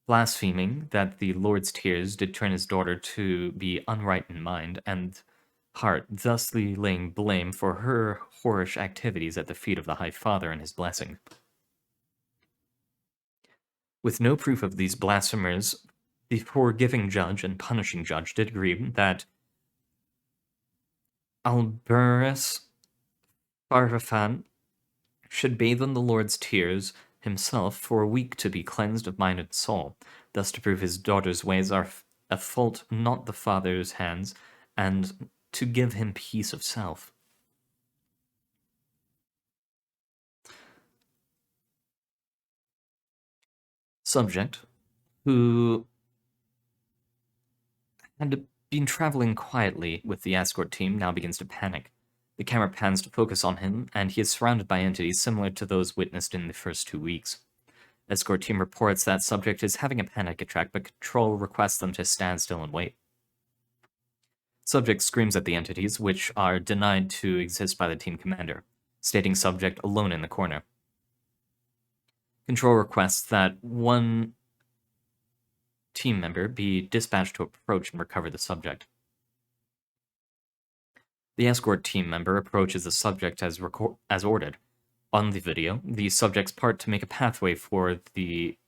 blaspheming that the Lord's tears did turn his daughter to be unright in mind and heart, thusly laying blame for her whorish activities at the feet of the High Father and his blessing. With no proof of these blasphemers, the forgiving judge and punishing judge did agree that Alberus Farfan should bathe in the Lord's tears himself for a week to be cleansed of mind and soul, thus to prove his daughter's ways are a fault not the father's hands, and to give him peace of self." Subject, who had been traveling quietly with the escort team, now begins to panic. The camera pans to focus on him, and he is surrounded by entities similar to those witnessed in the first 2 weeks. Escort team reports that subject is having a panic attack, but control requests them to stand still and wait. Subject screams at the entities, which are denied to exist by the team commander, stating subject alone in the corner. Control requests that one team member be dispatched to approach and recover the subject. The escort team member approaches the subject as ordered. On the video, the subjects part to make a pathway for the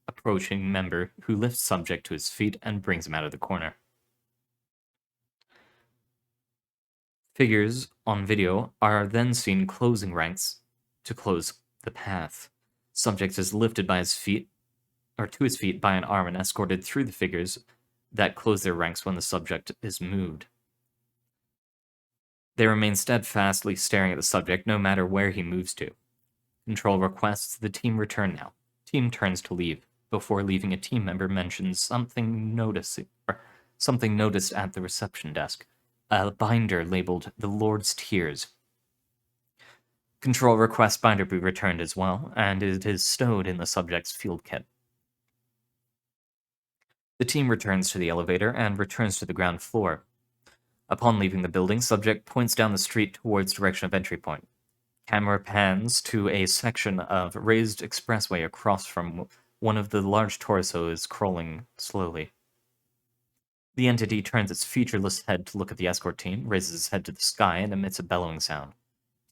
approaching member, who lifts subject to his feet and brings him out of the corner. Figures on video are then seen closing ranks to close the path. Subject is lifted by his feet, or to his feet by an arm, and escorted through the figures that close their ranks when the subject is moved. They remain steadfastly staring at the subject no matter where he moves to. Control requests the team return now. Team turns to leave. Before leaving, a team member mentions something noticed at the reception desk. A binder labeled "The Lord's Tears." Control requests binder be returned as well, and it is stowed in the subject's field kit. The team returns to the elevator and returns to the ground floor. Upon leaving the building, subject points down the street towards direction of entry point. Camera pans to a section of raised expressway across from one of the large torsos crawling slowly. The entity turns its featureless head to look at the escort team, raises its head to the sky, and emits a bellowing sound.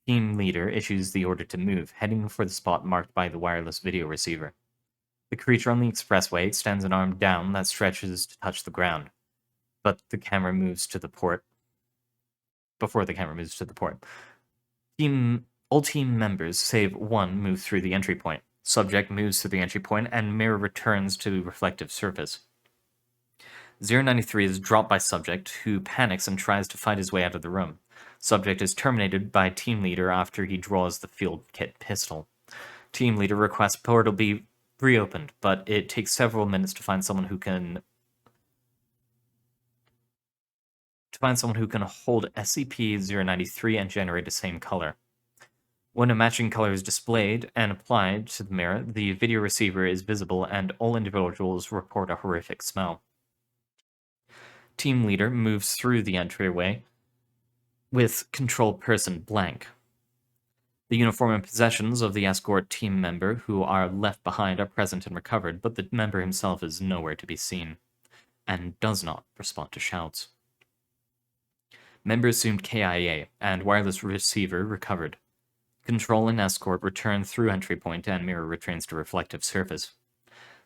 Team leader issues the order to move, heading for the spot marked by the wireless video receiver. The creature on the expressway extends an arm down that stretches to touch the ground, but the camera moves to the port. Before the camera moves to the port. All team members, save one, move through the entry point. Subject moves to the entry point, and mirror returns to reflective surface. 093 is dropped by subject, who panics and tries to fight his way out of the room. Subject is terminated by team leader after he draws the field kit pistol. Team leader requests portal be reopened, but it takes several minutes to find someone who can hold SCP-093 and generate the same color. When a matching color is displayed and applied to the mirror, the video receiver is visible and all individuals report a horrific smell. Team leader moves through the entryway with control person blank. The uniform and possessions of the escort team member who are left behind are present and recovered, but the member himself is nowhere to be seen, and does not respond to shouts. Member assumed KIA, and wireless receiver recovered. Control and escort return through entry point, and mirror returns to reflective surface.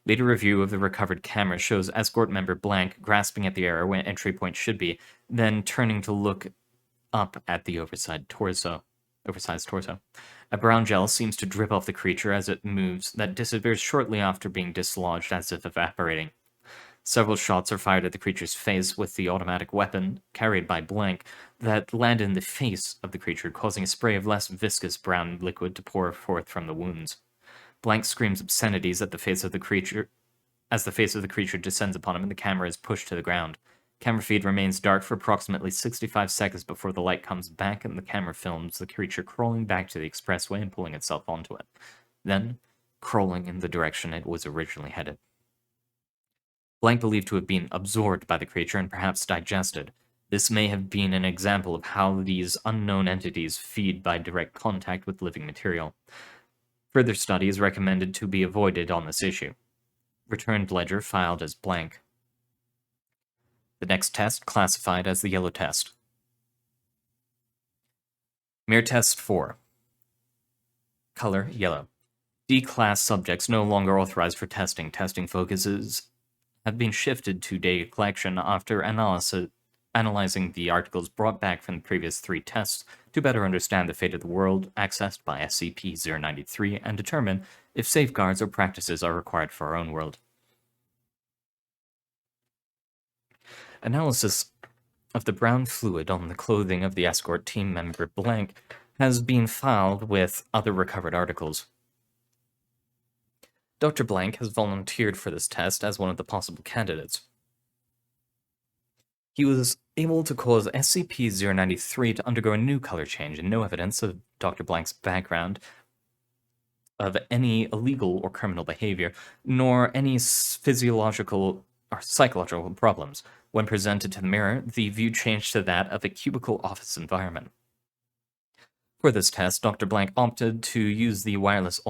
Later review of the recovered camera shows escort member blank grasping at the arrow where entry point should be, then turning to look up at the oversized torso. A brown gel seems to drip off the creature as it moves, that disappears shortly after being dislodged as if evaporating. Several shots are fired at the creature's face with the automatic weapon, carried by blank, that land in the face of the creature, causing a spray of less viscous brown liquid to pour forth from the wounds. Blank screams obscenities at the face of the creature as the face of the creature descends upon him and the camera is pushed to the ground. Camera feed remains dark for approximately 65 seconds before the light comes back and the camera films the creature crawling back to the expressway and pulling itself onto it. Then, crawling in the direction it was originally headed. Blank believed to have been absorbed by the creature and perhaps digested. This may have been an example of how these unknown entities feed by direct contact with living material. Further study is recommended to be avoided on this issue. Returned ledger filed as blank. The next test classified as the yellow test. Mirror test 4. Color yellow. D-class subjects no longer authorized for testing. Testing focuses have been shifted to data collection after analyzing the articles brought back from the previous 3 tests to better understand the fate of the world accessed by SCP-093 and determine if safeguards or practices are required for our own world. Analysis of the brown fluid on the clothing of the escort team member blank has been filed with other recovered articles. Dr. Blank has volunteered for this test as one of the possible candidates. He was able to cause SCP-093 to undergo a new color change, and no evidence of Dr. Blank's background of any illegal or criminal behavior, nor any physiological or psychological problems. When presented to the mirror, the view changed to that of a cubicle office environment. For this test, Dr. Blank opted to use the wireless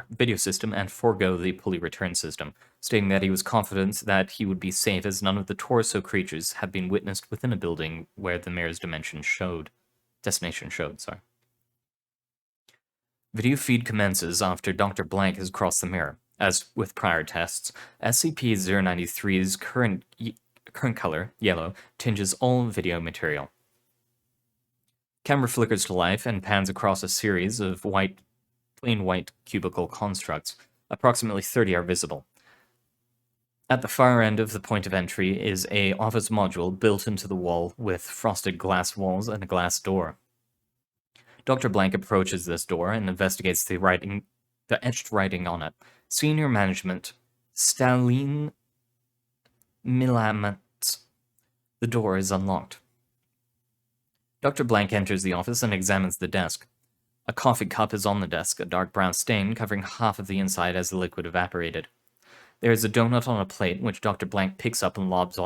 video system and forego the pulley return system, stating that he was confident that he would be safe as none of the torso creatures had been witnessed within a building where the mirror's destination showed. Video feed commences after Dr. Blank has crossed the mirror. As with prior tests, SCP-093's current color, yellow, tinges all video material. Camera flickers to life and pans across a series of plain white cubicle constructs. Approximately 30 are visible. At the far end of the point of entry is a office module built into the wall with frosted glass walls and a glass door. Dr. Blank approaches this door and investigates the etched writing on it. Senior Management, Stalin Milamets. The door is unlocked. Dr. Blank enters the office and examines the desk. A coffee cup is on the desk, a dark brown stain covering half of the inside as the liquid evaporated. There is a donut on a plate, which Dr. Blank picks up and lobs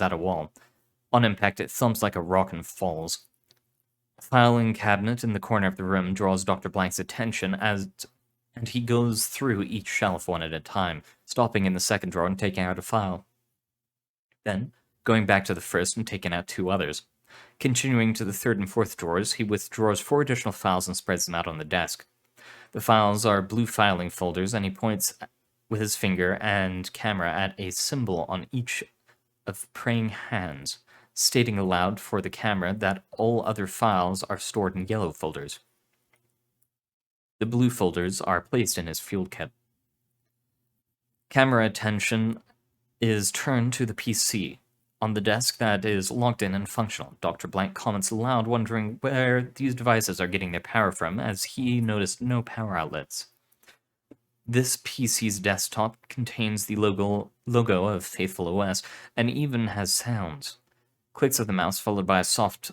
at a wall. On impact, it thumps like a rock and falls. A filing cabinet in the corner of the room draws Dr. Blank's attention and he goes through each shelf one at a time, stopping in the second drawer and taking out a file. Then, going back to the first and taking out 2 others. Continuing to the third and fourth drawers, he withdraws 4 additional files and spreads them out on the desk. The files are blue filing folders, and he points with his finger and camera at a symbol on each of praying hands, stating aloud for the camera that all other files are stored in yellow folders. The blue folders are placed in his field kit. Camera attention is turned to the PC on the desk that is logged in and functional. Dr. Blank comments aloud, wondering where these devices are getting their power from, as he noticed no power outlets. This PC's desktop contains the logo of Faithful OS and even has sounds. Clicks of the mouse followed by a soft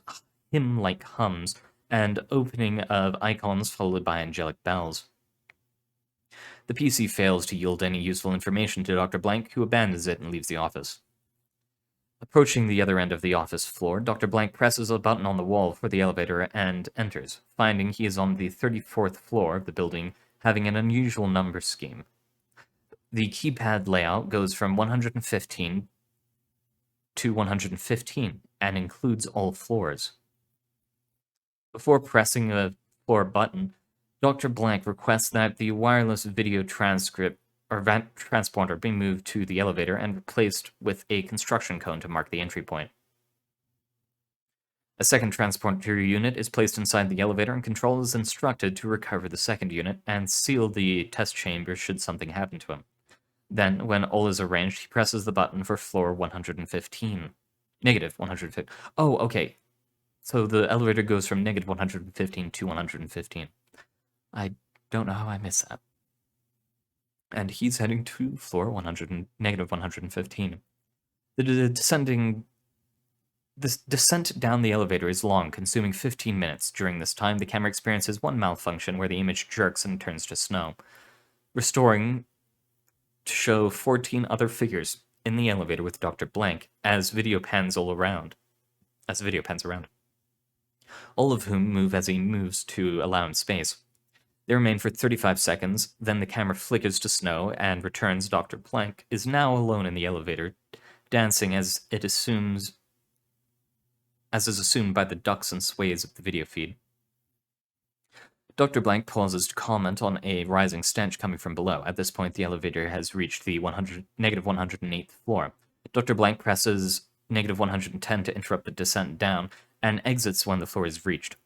hymn-like hums, and opening of icons followed by angelic bells. The PC fails to yield any useful information to Dr. Blank, who abandons it and leaves the office. Approaching the other end of the office floor, Dr. Blank presses a button on the wall for the elevator and enters, finding he is on the 34th floor of the building, having an unusual number scheme. The keypad layout goes from 115 to 115 and includes all floors. Before pressing a floor button, Dr. Blank requests that the wireless video transponder be moved to the elevator and replaced with a construction cone to mark the entry point. A second transponder unit is placed inside the elevator, and Control is instructed to recover the second unit and seal the test chamber should something happen to him. Then, when all is arranged, he presses the button for floor 115. Negative 115. Oh, okay. So the elevator goes from negative 115 to 115. I don't know how I missed that. And he's heading to floor negative 115. The descent down the elevator is long, consuming 15 minutes. During this time, the camera experiences one malfunction where the image jerks and turns to snow, restoring to show 14 other figures in the elevator with Dr. Blank as video pans around. All of whom move as he moves to allow him space. They remain for 35 seconds, then the camera flickers to snow and returns. Dr. Blank is now alone in the elevator, dancing as is assumed by the ducks and sways of the video feed. Dr. Blank pauses to comment on a rising stench coming from below. At this point, the elevator has reached the negative 108th floor. Dr. Blank presses negative 110 to interrupt the descent down, and exits when the floor is reached.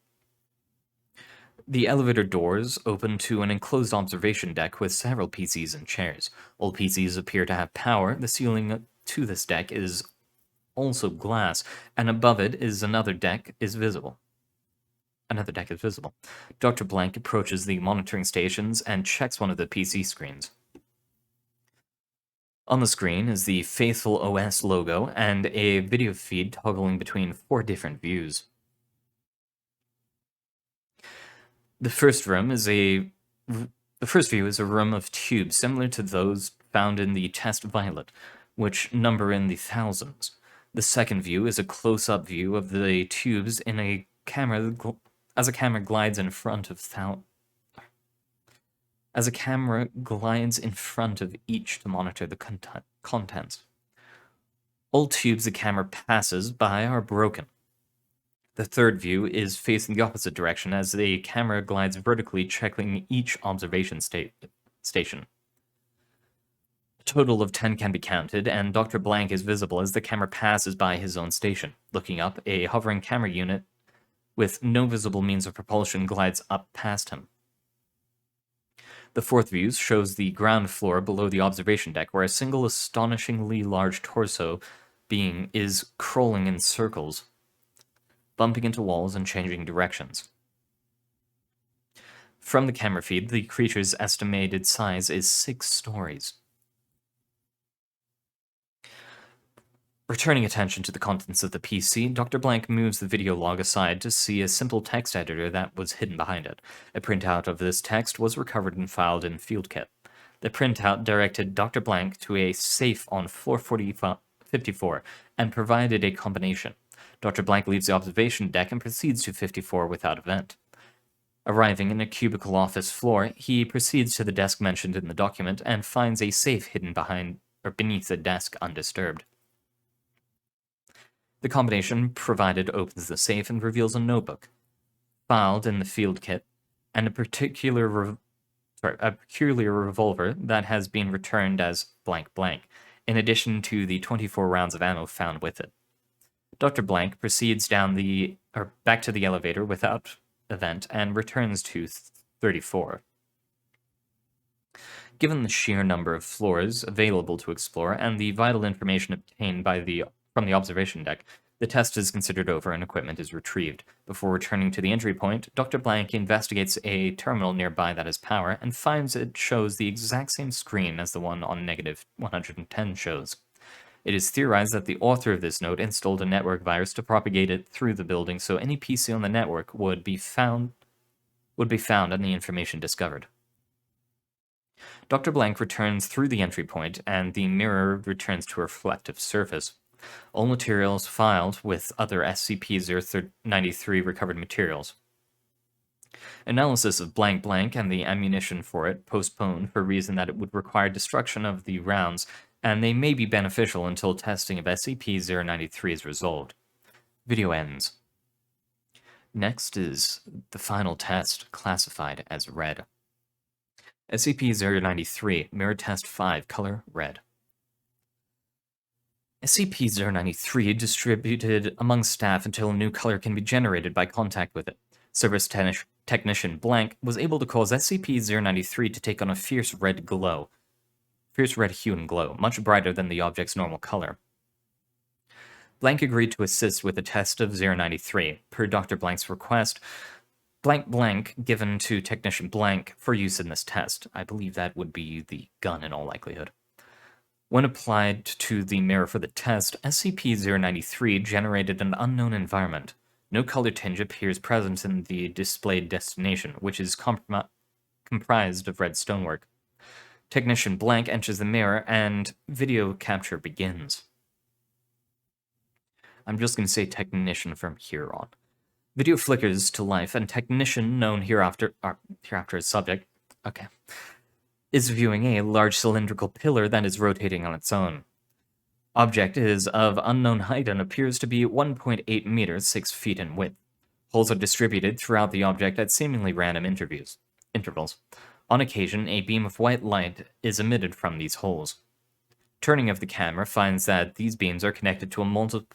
The elevator doors open to an enclosed observation deck with several PCs and chairs. All PCs appear to have power. The ceiling to this deck is also glass, and above it is another deck is visible. Dr. Blank approaches the monitoring stations and checks one of the PC screens. On the screen is the Faithful OS logo and a video feed toggling between 4 different views. The first view is a room of tubes similar to those found in the test violet, which number in the thousands. The second view is a close-up view of the tubes in a camera as a camera glides in front of each to monitor the contents. All tubes the camera passes by are broken. The third view is facing the opposite direction as the camera glides vertically, checking each observation station. A total of 10 can be counted, and Dr. Blank is visible as the camera passes by his own station. Looking up, a hovering camera unit with no visible means of propulsion glides up past him. The fourth view shows the ground floor below the observation deck, where a single astonishingly large torso being is crawling in circles, bumping into walls and changing directions. From the camera feed, the creature's estimated size is 6 stories. Returning attention to the contents of the PC, Dr. Blank moves the video log aside to see a simple text editor that was hidden behind it. A printout of this text was recovered and filed in FieldKit. The printout directed Dr. Blank to a safe on floor 54 and provided a combination. Dr. Blank leaves the observation deck and proceeds to 54 without event. Arriving in a cubicle office floor, he proceeds to the desk mentioned in the document and finds a safe hidden behind or beneath the desk undisturbed. The combination provided opens the safe and reveals a notebook, filed in the field kit, and a peculiar revolver that has been returned as blank blank, in addition to the 24 rounds of ammo found with it. Dr. Blank proceeds back to the elevator without event and returns to 34. Given the sheer number of floors available to explore and the vital information obtained from the observation deck, the test is considered over and equipment is retrieved. Before returning to the entry point, Dr. Blank investigates a terminal nearby that has power and finds it shows the exact same screen as the one on negative 110 shows. It is theorized that the author of this note installed a network virus to propagate it through the building so any PC on the network would be found and the information discovered. Dr. Blank returns through the entry point, and the mirror returns to a reflective surface. All materials filed with other SCP-093 recovered materials. Analysis of blank blank and the ammunition for it postponed for reason that it would require destruction of the rounds, and they may be beneficial until testing of SCP-093 is resolved. Video ends. Next is the final test, classified as red. SCP-093, Mirror Test 5, color red. SCP-093 distributed among staff until a new color can be generated by contact with it. Service Technician Blank was able to cause SCP-093 to take on a fierce red hue and glow, much brighter than the object's normal color. Blank agreed to assist with the test of 093. Per Dr. Blank's request, blank given to Technician Blank for use in this test. I believe that would be the gun in all likelihood. When applied to the mirror for the test, SCP-093 generated an unknown environment. No color tinge appears present in the displayed destination, which is comprised of red stonework. Technician Blank enters the mirror and video capture begins. I'm just going to say Technician from here on. Video flickers to life, and Technician, known hereafter as Subject, is viewing a large cylindrical pillar that is rotating on its own. Object is of unknown height and appears to be 1.8 meters, 6 feet in width. Holes are distributed throughout the object at seemingly random intervals. On occasion, a beam of white light is emitted from these holes. Turning of the camera finds that these beams are connected to a multitude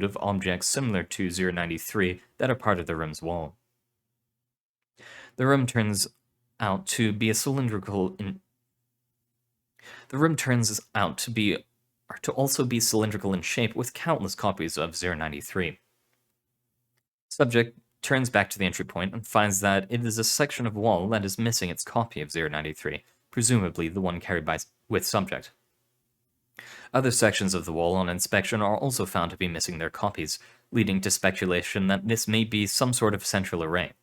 of objects similar to 093 that are part of the room's wall. The room turns out to be cylindrical in shape with countless copies of 093. Subject turns back to the entry point and finds that it is a section of wall that is missing its copy of 093, presumably the one carried with Subject. Other sections of the wall on inspection are also found to be missing their copies, leading to speculation that this may be some sort of central array.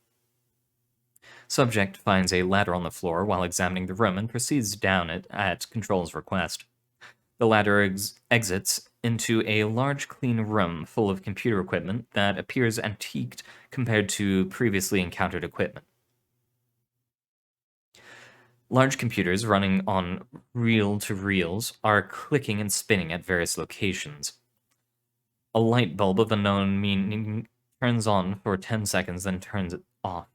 Subject finds a ladder on the floor while examining the room and proceeds down it at Control's request. The ladder exits into a large clean room full of computer equipment that appears antiqued compared to previously encountered equipment. Large computers running on reel-to-reels are clicking and spinning at various locations. A light bulb of unknown meaning turns on for 10 seconds, then turns off.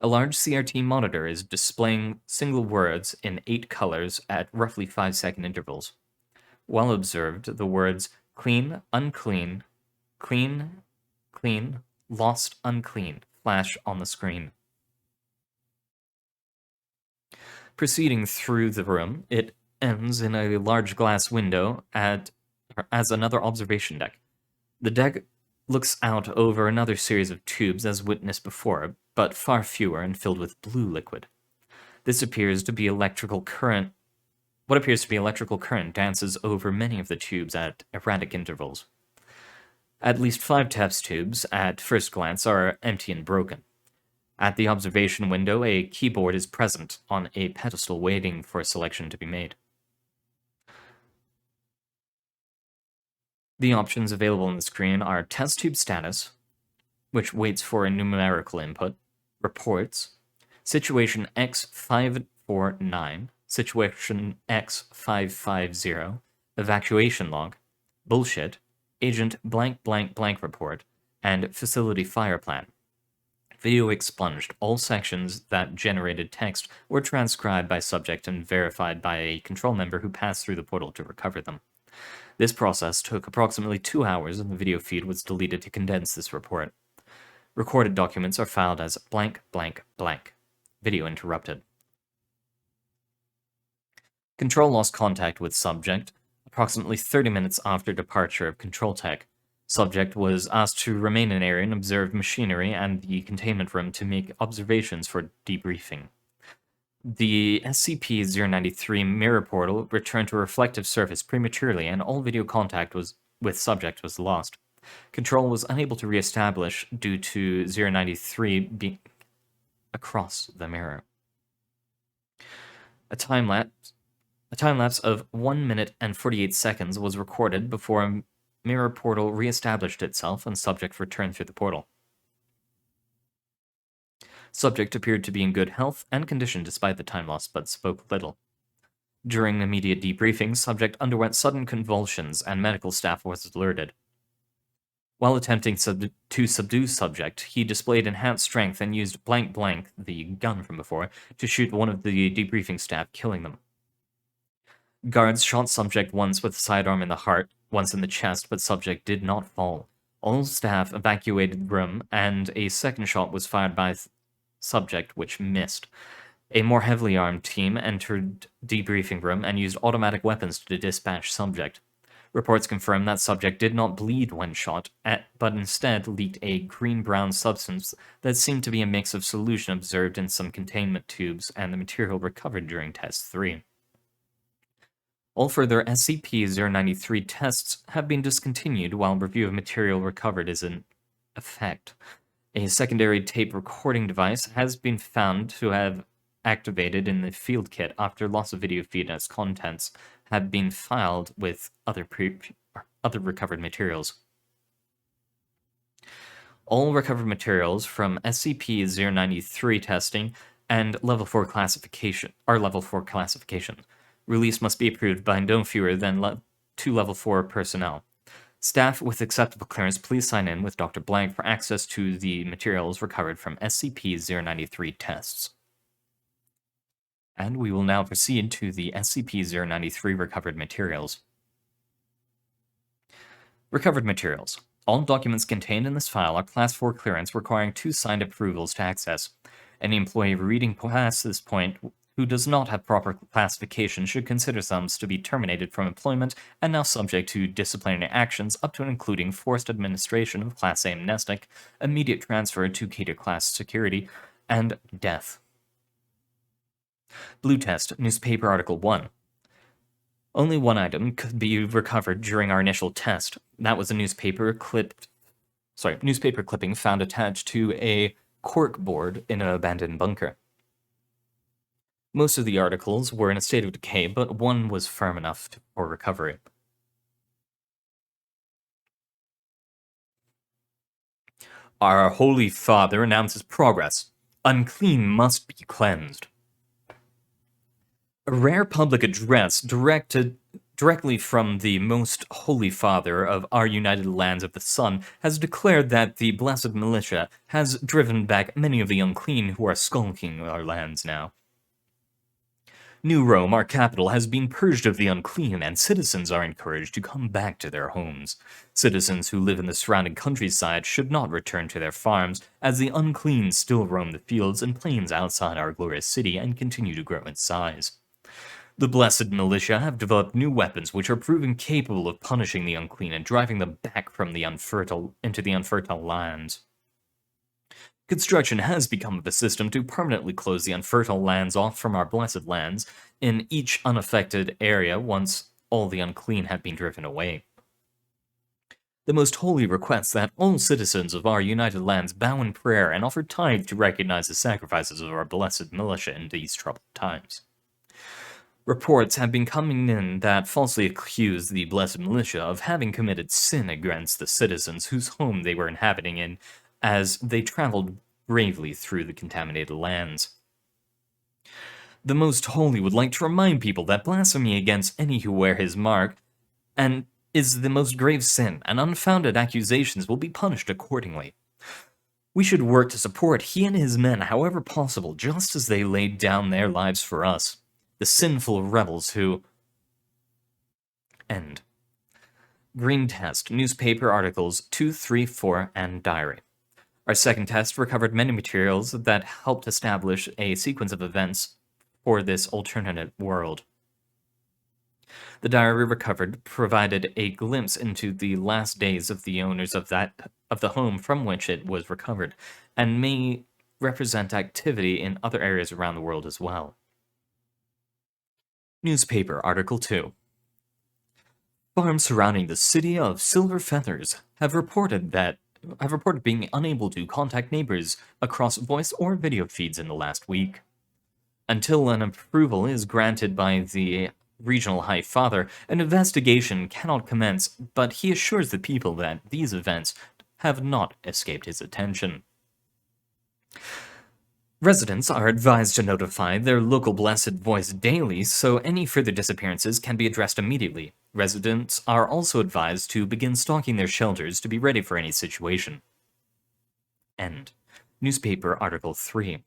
A large CRT monitor is displaying single words in 8 colors at roughly 5-second intervals. Well observed, the words clean, unclean, clean, clean, lost, unclean flash on the screen. Proceeding through the room, it ends in a large glass window as another observation deck. The deck looks out over another series of tubes as witnessed before, but far fewer and filled with blue liquid. What appears to be electrical current dances over many of the tubes at erratic intervals. At least 5 test tubes, at first glance, are empty and broken. At the observation window, a keyboard is present on a pedestal waiting for a selection to be made. The options available on the screen are test tube status, which waits for a numerical input, reports, situation X549, situation X550, evacuation log, bullshit, agent blank blank blank report, and facility fire plan. Video expunged. All sections that generated text were transcribed by subject and verified by a control member who passed through the portal to recover them. This process took approximately 2 hours, and the video feed was deleted to condense this report. Recorded documents are filed as blank blank blank. Video interrupted. Control lost contact with subject approximately 30 minutes after departure of control tech. Subject was asked to remain in area and observe machinery and the containment room to make observations for debriefing. The SCP-093 mirror portal returned to a reflective surface prematurely, and all video contact with subject was lost. Control was unable to re-establish due to 093 being across the mirror. A time lapse of 1 minute and 48 seconds was recorded before a mirror portal re-established itself and subject returned through the portal. Subject appeared to be in good health and condition despite the time loss, but spoke little. During immediate debriefing, subject underwent sudden convulsions and medical staff was alerted. While attempting to subdue subject, he displayed enhanced strength and used blank blank, the gun from before, to shoot one of the debriefing staff, killing them. Guards shot subject once with a sidearm in the heart, once in the chest, but subject did not fall. All staff evacuated the room, and a second shot was fired by subject, which missed. A more heavily armed team entered debriefing room and used automatic weapons to dispatch subject. Reports confirm that subject did not bleed when shot, but instead leaked a green-brown substance that seemed to be a mix of solution observed in some containment tubes and the material recovered during Test 3. All further SCP-093 tests have been discontinued while review of material recovered is in effect. A secondary tape recording device has been found to have activated in the field kit after loss of video feed and its contents have been filed with other recovered materials. All recovered materials from SCP-093 testing and Level 4 classification are Level 4 classification. Release must be approved by no fewer than 2 Level 4 personnel. Staff with acceptable clearance, please sign in with Dr. Blank for access to the materials recovered from SCP-093 tests. And we will now proceed to the SCP-093 recovered materials. Recovered materials. All documents contained in this file are Class 4 clearance requiring 2 signed approvals to access. Any employee reading past this point who does not have proper classification should consider themselves to be terminated from employment and now subject to disciplinary actions up to and including forced administration of Class A amnestic, immediate transfer to Cater Class security, and death. Blue Test, Newspaper Article 1. Only one item could be recovered during our initial test. That was a newspaper clipping found attached to a cork board in an abandoned bunker. Most of the articles were in a state of decay, but one was firm enough for recovery. Our Holy Father announces progress. Unclean must be cleansed. A rare public address directly from the Most Holy Father of our United Lands of the Sun has declared that the Blessed Militia has driven back many of the unclean who are skulking our lands now. New Rome, our capital, has been purged of the unclean, and citizens are encouraged to come back to their homes. Citizens who live in the surrounding countryside should not return to their farms, as the unclean still roam the fields and plains outside our glorious city and continue to grow in size. The Blessed Militia have developed new weapons which are proven capable of punishing the unclean and driving them back from the into the unfertile lands. Construction has become the system to permanently close the unfertile lands off from our blessed lands in each unaffected area once all the unclean have been driven away. The Most Holy requests that all citizens of our united lands bow in prayer and offer tithe to recognize the sacrifices of our blessed militia in these troubled times. Reports have been coming in that falsely accuse the blessed militia of having committed sin against the citizens whose home they were inhabiting in as they traveled bravely through the contaminated lands. The Most Holy would like to remind people that blasphemy against any who wear his mark and is the most grave sin, and unfounded accusations will be punished accordingly. We should work to support he and his men however possible, just as they laid down their lives for us, the sinful rebels who... End. Green Test, newspaper articles 2, 3, 4, and diary. Our second test recovered many materials that helped establish a sequence of events for this alternate world. The diary recovered provided a glimpse into the last days of the owners of the home from which it was recovered, and may represent activity in other areas around the world as well. Newspaper Article 2. Farms surrounding the city of Silver Feathers have reported being unable to contact neighbors across voice or video feeds in the last week. Until an approval is granted by the Regional High Father, an investigation cannot commence, but he assures the people that these events have not escaped his attention. Residents are advised to notify their local Blessed Voice daily, so any further disappearances can be addressed immediately. Residents are also advised to begin stocking their shelters to be ready for any situation. End. Newspaper Article 3.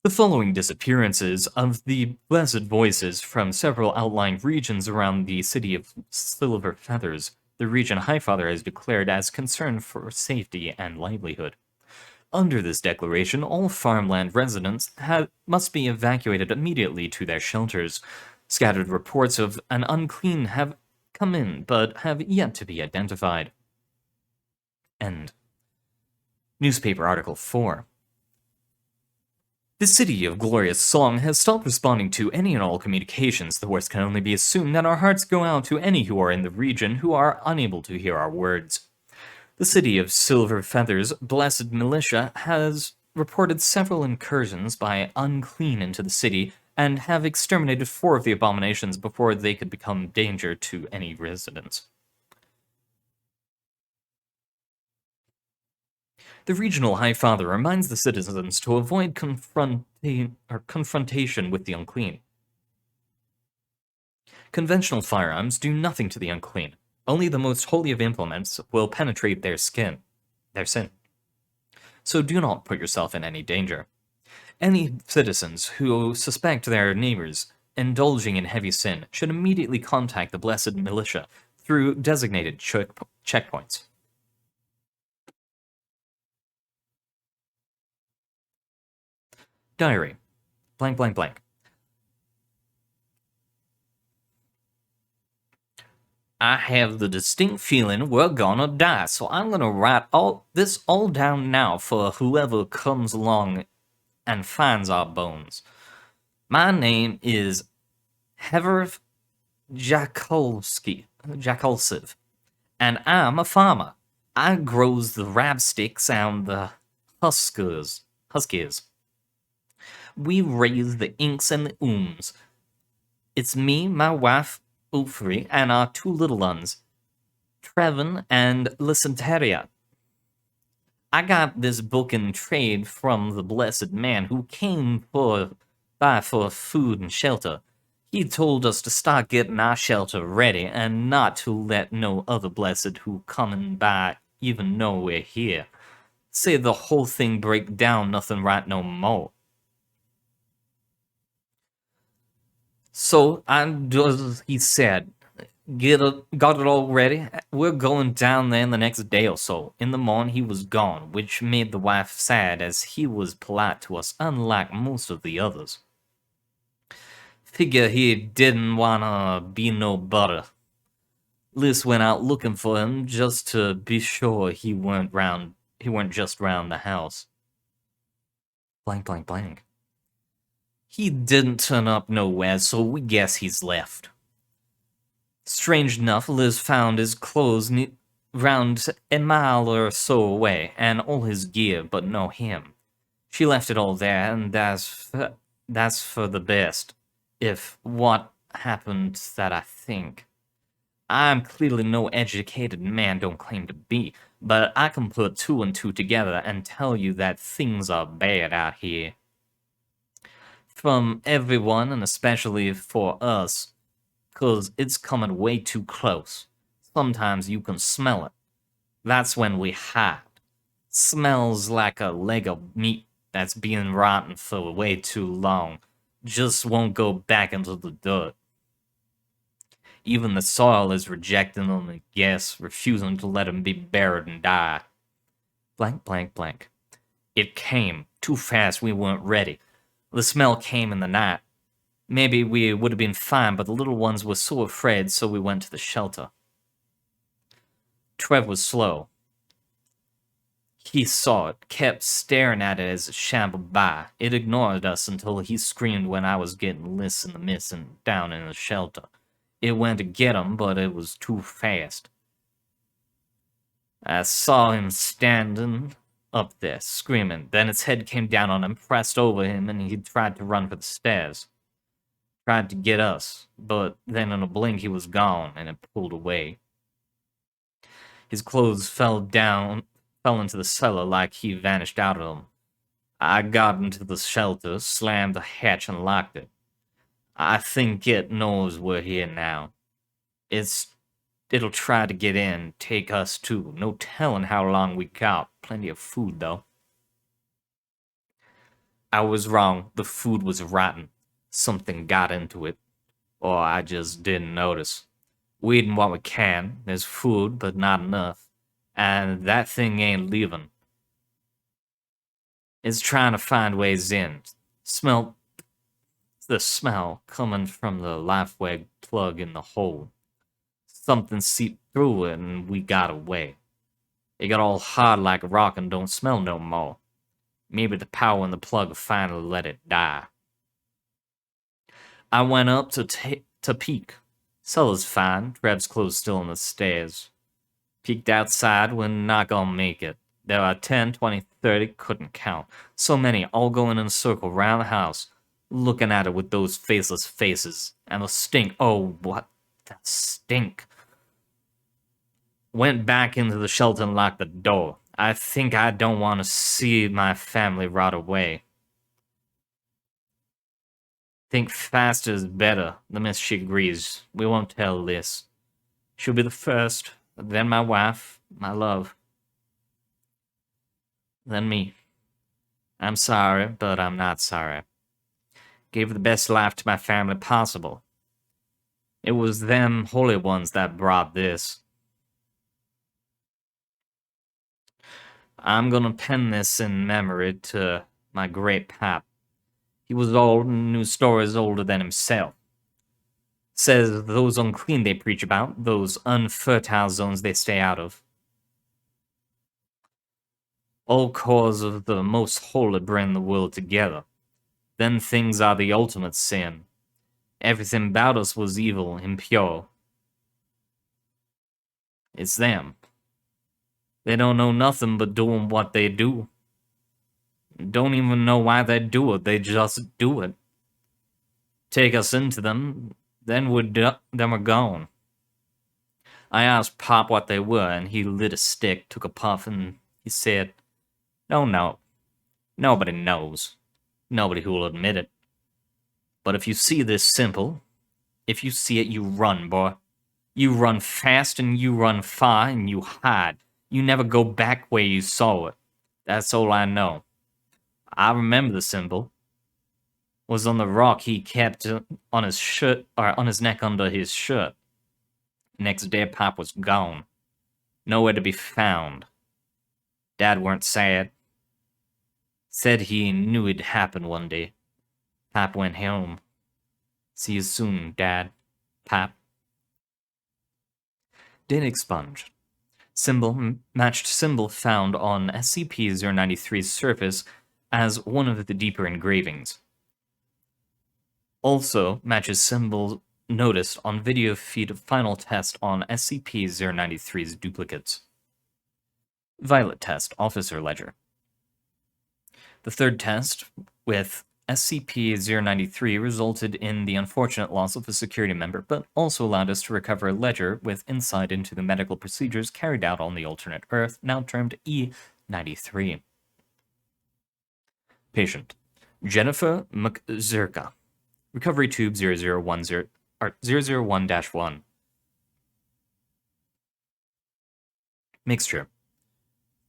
The following disappearances of the Blessed Voices from several outlying regions around the city of Silver Feathers, the region Highfather has declared as concern for safety and livelihood. Under this declaration, all farmland residents must be evacuated immediately to their shelters. Scattered reports of an unclean have come in, but have yet to be identified. End. Newspaper Article 4. The city of Glorious Song has stopped responding to any and all communications. The worst can only be assumed, and our hearts go out to any who are in the region who are unable to hear our words. The city of Silver Feathers Blessed Militia has reported several incursions by unclean into the city and have exterminated 4 of the abominations before they could become danger to any residents. The Regional High Father reminds the citizens to avoid confrontation with the unclean. Conventional firearms do nothing to the unclean. Only the most holy of implements will penetrate their sin. So do not put yourself in any danger. Any citizens who suspect their neighbors indulging in heavy sin should immediately contact the Blessed Militia through designated checkpoints. Diary. Blank, blank, blank. I have the distinct feeling we're gonna die, so I'm gonna write all down now for whoever comes along and finds our bones. My name is Hever Jakolsiv, and I'm a farmer. I grows the rabsticks and the huskies. We raise the inks and the ooms. It's me, my wife, Ulfri, and our 2 little ones, Trevin and Lysanteria. I got this book in trade from the blessed man who came by for food and shelter. He told us to start getting our shelter ready and not to let no other blessed who coming by even know we're here. Say the whole thing break down, nothing right no more. So I does he said, got it all ready. We're going down there in the next day or so. In the morning he was gone, which made the wife sad as he was polite to us, unlike most of the others. Figure he didn't wanna be no butter. Liz went out looking for him just to be sure he weren't just round the house. Blank, blank, blank. He didn't turn up nowhere, so we guess he's left. Strange enough, Liz found his clothes round a mile or so away, and all his gear, but no him. She left it all there, and that's for the best. If what happened that I think. I'm clearly no educated man, don't claim to be, but I can put two and two together and tell you that things are bad out here. From everyone, and especially for us, 'cause it's coming way too close. Sometimes you can smell it. That's when we hide. Smells like a leg of meat that's been rotten for way too long. Just won't go back into the dirt. Even the soil is rejecting him, I guess, refusing to let him be buried and die. Blank, blank, blank. It came. Too fast, we weren't ready. The smell came in the night. Maybe we would have been fine, but the little ones were so afraid, so we went to the shelter. Trev was slow. He saw it, kept staring at it as it shambled by. It ignored us until he screamed when I was getting lost in the mist and down in the shelter. It went to get him, but it was too fast. I saw him standing up there, screaming. Then its head came down on him, pressed over him, and he tried to run for the stairs. Tried to get us, but then in a blink he was gone, and it pulled away. His clothes fell into the cellar like he vanished out of them. I got into the shelter, slammed the hatch, and locked it. I think it knows we're here now. It'll try to get in, take us too. No telling how long we got. Plenty of food, though. I was wrong. The food was rotten. Something got into it. Or I just didn't notice. We're eating what we can. There's food, but not enough. And that thing ain't leaving. It's trying to find ways in. Smell the smell coming from the lifeway plug in the hole. Something seeped through it and we got away. It got all hard like a rock and don't smell no more. Maybe the power in the plug finally let it die. I went up to peek. Cellar's fine. Trev's clothes still on the stairs. Peeked outside when not gonna make it. There are 10, 20, 30, couldn't count. So many, all going in a circle round the house, looking at it with those faceless faces. And the stink, oh, what the stink. Went back into the shelter and locked the door. I think I don't want to see my family rot away. Think faster is better, the miss she agrees. We won't tell Liz. She'll be the first, then my wife, my love. Then me. I'm sorry, but I'm not sorry. Gave the best life to my family possible. It was them holy ones that brought this. I'm gonna pen this in memory to my great pap. He was old and knew stories older than himself. Says those unclean they preach about, those unfertile zones they stay out of. All cause of the most holy bring the world together. Then things are the ultimate sin. Everything about us was evil, impure. It's them. They don't know nothing but doing what they do. Don't even know why they do it, they just do it. Take us into them, then we're gone. I asked Pop what they were, and he lit a stick, took a puff, and he said, No, nobody knows. Nobody who will admit it. But if you see this simple, if you see it, you run, boy. You run fast, and you run far, and you hide. You never go back where you saw it. That's all I know. I remember the symbol. Was on the rock he kept on his shirt, or on his neck under his shirt. Next day, Pop was gone. Nowhere to be found. Dad weren't sad. Said he knew it'd happen one day. Pop went home. See you soon, Dad. Pop. Data expunged. Symbol matched symbol found on SCP-093's surface as one of the deeper engravings. Also matches symbol noticed on video feed final test on SCP-093's duplicates. Violet test, Officer Ledger. The third test, with SCP-093, resulted in the unfortunate loss of a security member, but also allowed us to recover a ledger with insight into the medical procedures carried out on the alternate Earth, now termed E-93. Patient: Jennifer McZerka. Recovery Tube 001-1. Mixture: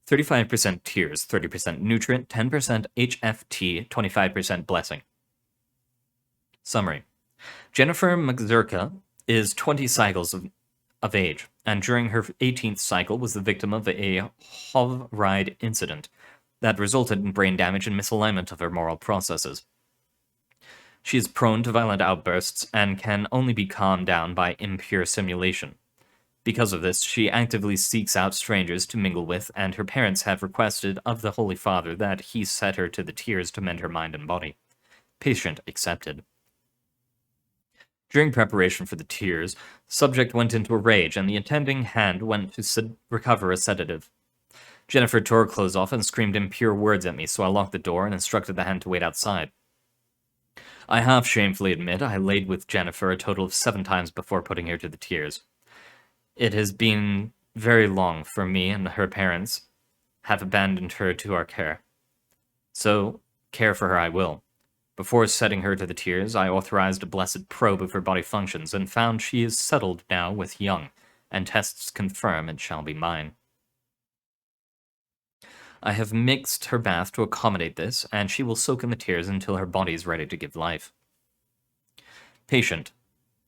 35% tears, 30% nutrient, 10% HFT, 25% blessing. Summary: Jennifer McZerka is 20 cycles of age, and during her 18th cycle was the victim of a HOV ride incident that resulted in brain damage and misalignment of her moral processes. She is prone to violent outbursts and can only be calmed down by impure simulation. Because of this, she actively seeks out strangers to mingle with, and her parents have requested of the Holy Father that he set her to the tears to mend her mind and body. Patient accepted. During preparation for the tears, subject went into a rage, and the attending hand went to recover a sedative. Jennifer tore her clothes off and screamed impure words at me, so I locked the door and instructed the hand to wait outside. I half shamefully admit I laid with Jennifer a total of 7 times before putting her to the tears. It has been very long for me, and her parents have abandoned her to our care. So, care for her I will. Before setting her to the tears, I authorized a blessed probe of her body functions and found she is settled now with Young, and tests confirm it shall be mine. I have mixed her bath to accommodate this, and she will soak in the tears until her body is ready to give life. Patient: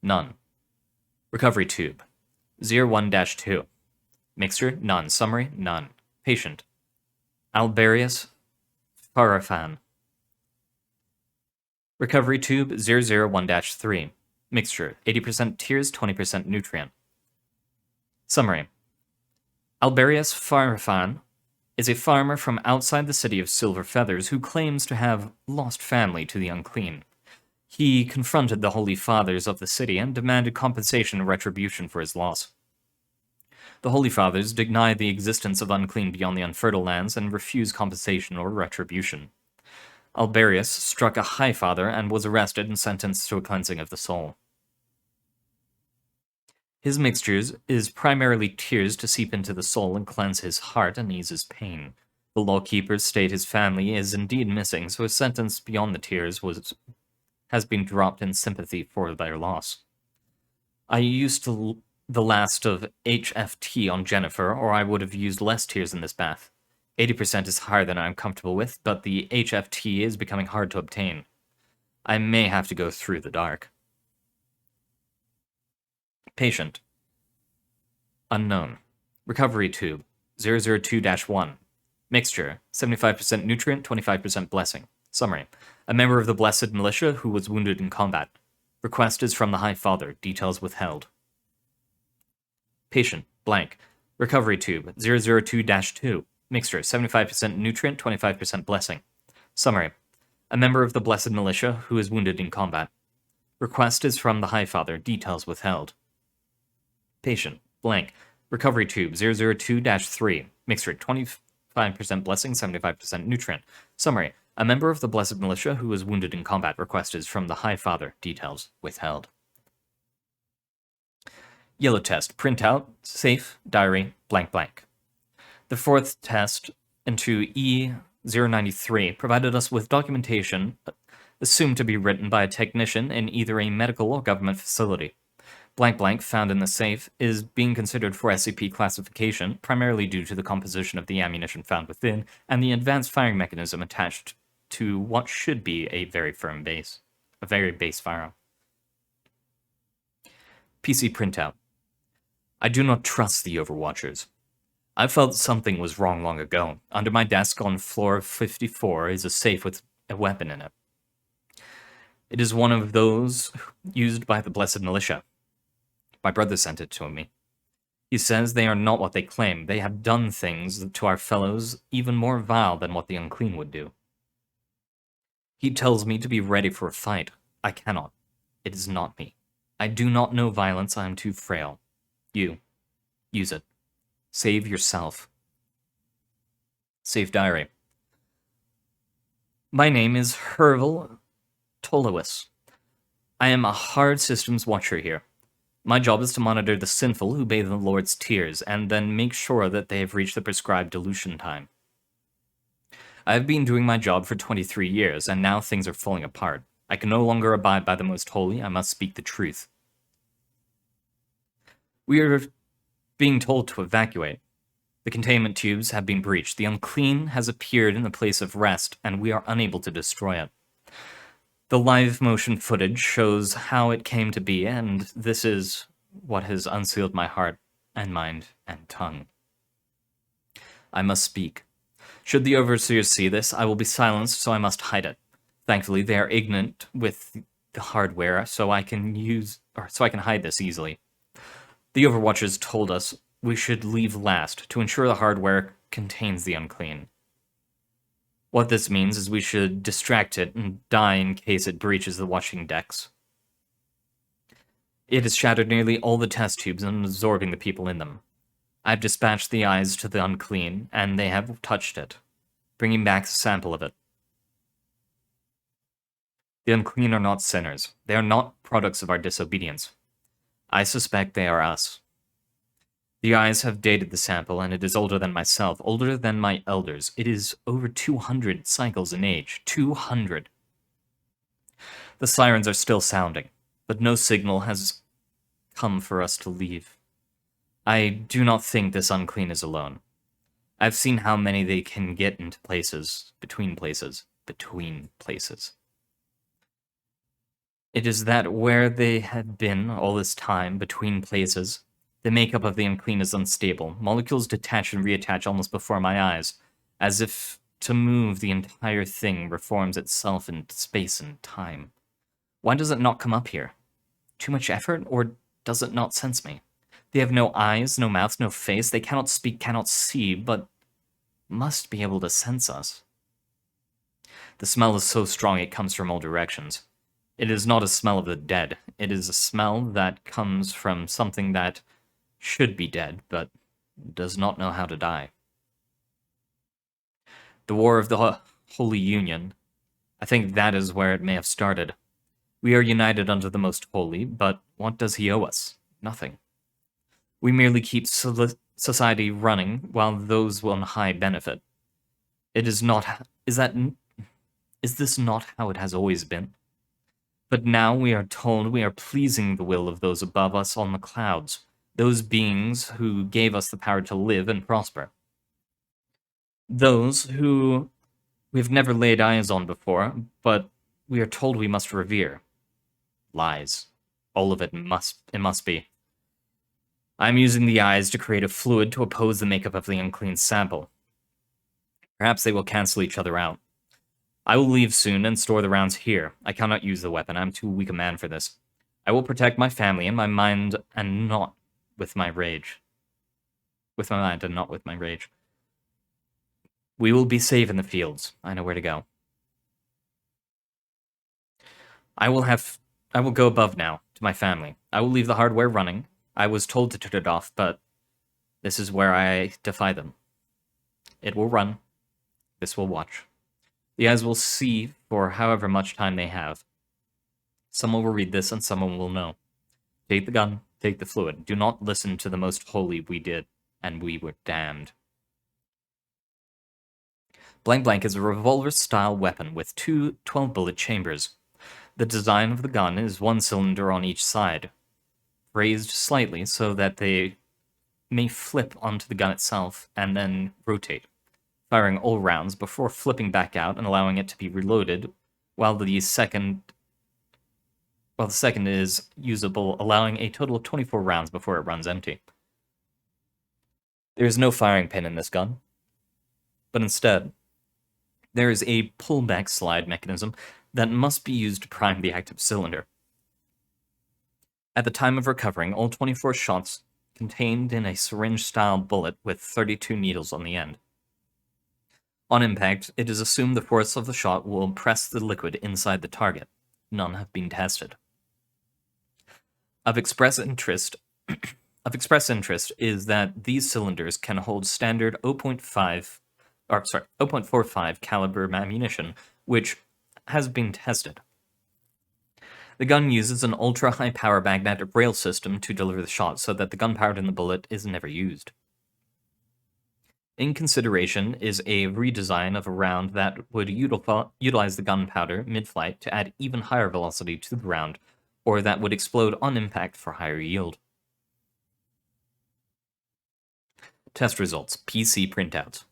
none. Recovery Tube 01-2. Mixture: none. Summary: none. Patient: Albarius Farafan. Recovery Tube 001-3. Mixture: 80% tears, 20% nutrient. Summary: Albarius Farafan is a farmer from outside the city of Silver Feathers who claims to have lost family to the unclean. He confronted the Holy Fathers of the city and demanded compensation and retribution for his loss. The Holy Fathers denied the existence of unclean beyond the unfertile lands and refused compensation or retribution. Albarius struck a High Father and was arrested and sentenced to a cleansing of the soul. His mixtures is primarily tears to seep into the soul and cleanse his heart and ease his pain. The lawkeepers state his family is indeed missing, so his sentence beyond the tears has been dropped in sympathy for their loss. I used the last of HFT on Jennifer, or I would have used less tears in this bath. 80% is higher than I'm comfortable with, but the HFT is becoming hard to obtain. I may have to go through the dark. Patient: unknown. Recovery Tube 002-1. Mixture: 75% nutrient, 25% blessing. Summary: a member of the Blessed Militia who was wounded in combat. Request is from the High Father. Details withheld. Patient: blank. Recovery Tube 002-2. Mixture: 75% nutrient, 25% blessing. Summary: a member of the Blessed Militia who is wounded in combat. Request is from the High Father. Details withheld. Patient: blank. Recovery Tube 002-3. Mixture: 25% blessing, 75% nutrient. Summary: a member of the Blessed Militia who was wounded in combat. Request is from the High Father. Details withheld. Yellow test. Printout. Safe. Diary. Blank blank. The fourth test into E-093 provided us with documentation assumed to be written by a technician in either a medical or government facility. Blank blank found in the safe is being considered for SCP classification, primarily due to the composition of the ammunition found within and the advanced firing mechanism attached to what should be a very firm base, a very base firearm. PC printout. I do not trust the Overwatchers. I felt something was wrong long ago. Under my desk on floor 54 is a safe with a weapon in it. It is one of those used by the Blessed Militia. My brother sent it to me. He says they are not what they claim. They have done things to our fellows even more vile than what the unclean would do. He tells me to be ready for a fight. I cannot. It is not me. I do not know violence. I am too frail. You. Use it. Save yourself. Safe diary. My name is Herval Tolowis. I am a hard systems watcher here. My job is to monitor the sinful who bathe in the Lord's tears, and then make sure that they have reached the prescribed dilution time. I have been doing my job for 23 years, and now things are falling apart. I can no longer abide by the most holy, I must speak the truth. We are being told to evacuate. The containment tubes have been breached. The unclean has appeared in the place of rest, and we are unable to destroy it. The live motion footage shows how it came to be, and this is what has unsealed my heart and mind and tongue. I must speak. Should the overseers see this, I will be silenced, so I must hide it. Thankfully, they are ignorant with the hardware, so I can hide this easily. The Overwatchers told us we should leave last to ensure the hardware contains the unclean. What this means is we should distract it and die in case it breaches the watching decks. It has shattered nearly all the test tubes and absorbing the people in them. I've dispatched the eyes to the unclean, and they have touched it, bringing back a sample of it. The unclean are not sinners. They are not products of our disobedience. I suspect they are us. The eyes have dated the sample, and it is older than myself, older than my elders. It is over 200 cycles in age. 200. The sirens are still sounding, but no signal has come for us to leave. I do not think this unclean is alone. I've seen how many they can get into places, between places. It is that where they have been all this time, between places, the makeup of the unclean is unstable. Molecules detach and reattach almost before my eyes, as if to move the entire thing reforms itself in space and time. Why does it not come up here? Too much effort, or does it not sense me? They have no eyes, no mouth, no face. They cannot speak, cannot see, but must be able to sense us. The smell is so strong it comes from all directions. It is not a smell of the dead. It is a smell that comes from something that should be dead, but does not know how to die. The War of the Holy Union. I think that is where it may have started. We are united under the Most Holy, but what does he owe us? Nothing. We merely keep society running while those on high benefit. Is this not how it has always been? But now we are told we are pleasing the will of those above us on the clouds, those beings who gave us the power to live and prosper. Those who we've never laid eyes on before, but we are told we must revere. Lies. All of it must be. I'm using the eyes to create a fluid to oppose the makeup of the unclean sample. Perhaps they will cancel each other out. I will leave soon and store the rounds here. I cannot use the weapon. I'm too weak a man for this. I will protect my family and my mind and not with my rage. With my mind and not with my rage. We will be safe in the fields. I know where to go. I will go above now, to my family. I will leave the hardware running. I was told to turn it off, but this is where I defy them. It will run. This will watch. The eyes will see for however much time they have. Someone will read this and someone will know. Take the gun, take the fluid. Do not listen to the most holy we did, and we were damned. Blank Blank is a revolver-style weapon with two 12-bullet chambers. The design of the gun is one cylinder on each side, raised slightly so that they may flip onto the gun itself and then rotate, firing all rounds before flipping back out and allowing it to be reloaded, while the second is usable, allowing a total of 24 rounds before it runs empty. There is no firing pin in this gun, but instead, there is a pullback slide mechanism that must be used to prime the active cylinder. At the time of recovering, all 24 shots contained in a syringe-style bullet with 32 needles on the end. On impact, it is assumed the force of the shot will press the liquid inside the target. None have been tested. Of express interest is that these cylinders can hold standard 0.5 or sorry, 0.45 caliber ammunition, which has been tested. The gun uses an ultra-high power magnetic rail system to deliver the shot so that the gunpowder in the bullet is never used. In consideration is a redesign of a round that would utilize the gunpowder mid-flight to add even higher velocity to the round, or that would explode on impact for higher yield. Test results, PC printouts.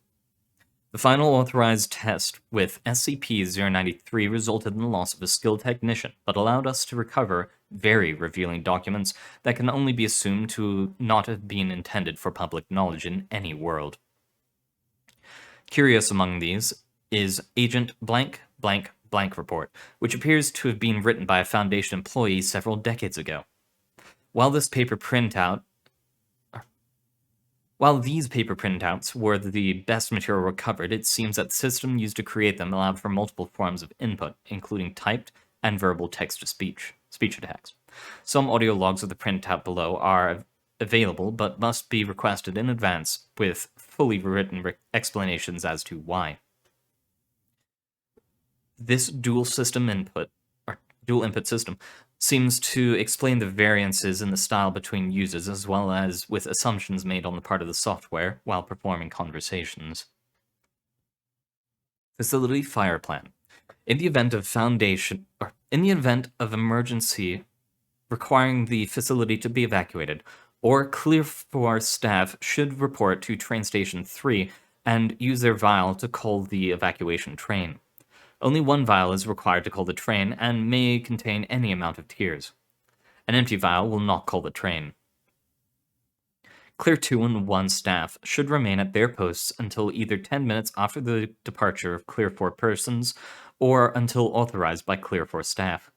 The final authorized test with SCP-093 resulted in the loss of a skilled technician, but allowed us to recover very revealing documents that can only be assumed to not have been intended for public knowledge in any world. Curious among these is Agent blank blank blank report, which appears to have been written by a Foundation employee several decades ago. While these paper printouts were the best material recovered, it seems that the system used to create them allowed for multiple forms of input, including typed and verbal text-to-speech attacks. Some audio logs of the printout below are available, but must be requested in advance with fully written explanations as to why. This dual input system seems to explain the variances in the style between users, as well as with assumptions made on the part of the software while performing conversations. Facility fire plan. In the event of emergency requiring the facility to be evacuated, or Clear Force staff should report to Train Station 3 and use their vial to call the evacuation train. Only one vial is required to call the train and may contain any amount of tears. An empty vial will not call the train. Clear 2 and 1 staff should remain at their posts until either 10 minutes after the departure of Clear 4 persons or until authorized by Clear 4 staff.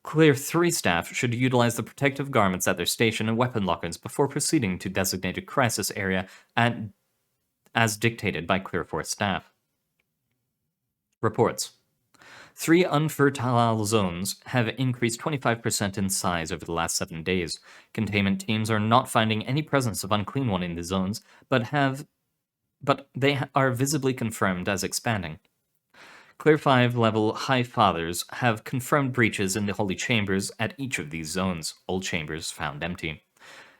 Clear 3 staff should utilize the protective garments at their station and weapon lockers before proceeding to designated crisis area as dictated by Clear 4 staff. Reports. 3 unfertile zones have increased 25% in size over the last 7 days. Containment teams are not finding any presence of Unclean One in the zones, but they are visibly confirmed as expanding. Clear 5 level High Fathers have confirmed breaches in the Holy Chambers at each of these zones, all chambers found empty.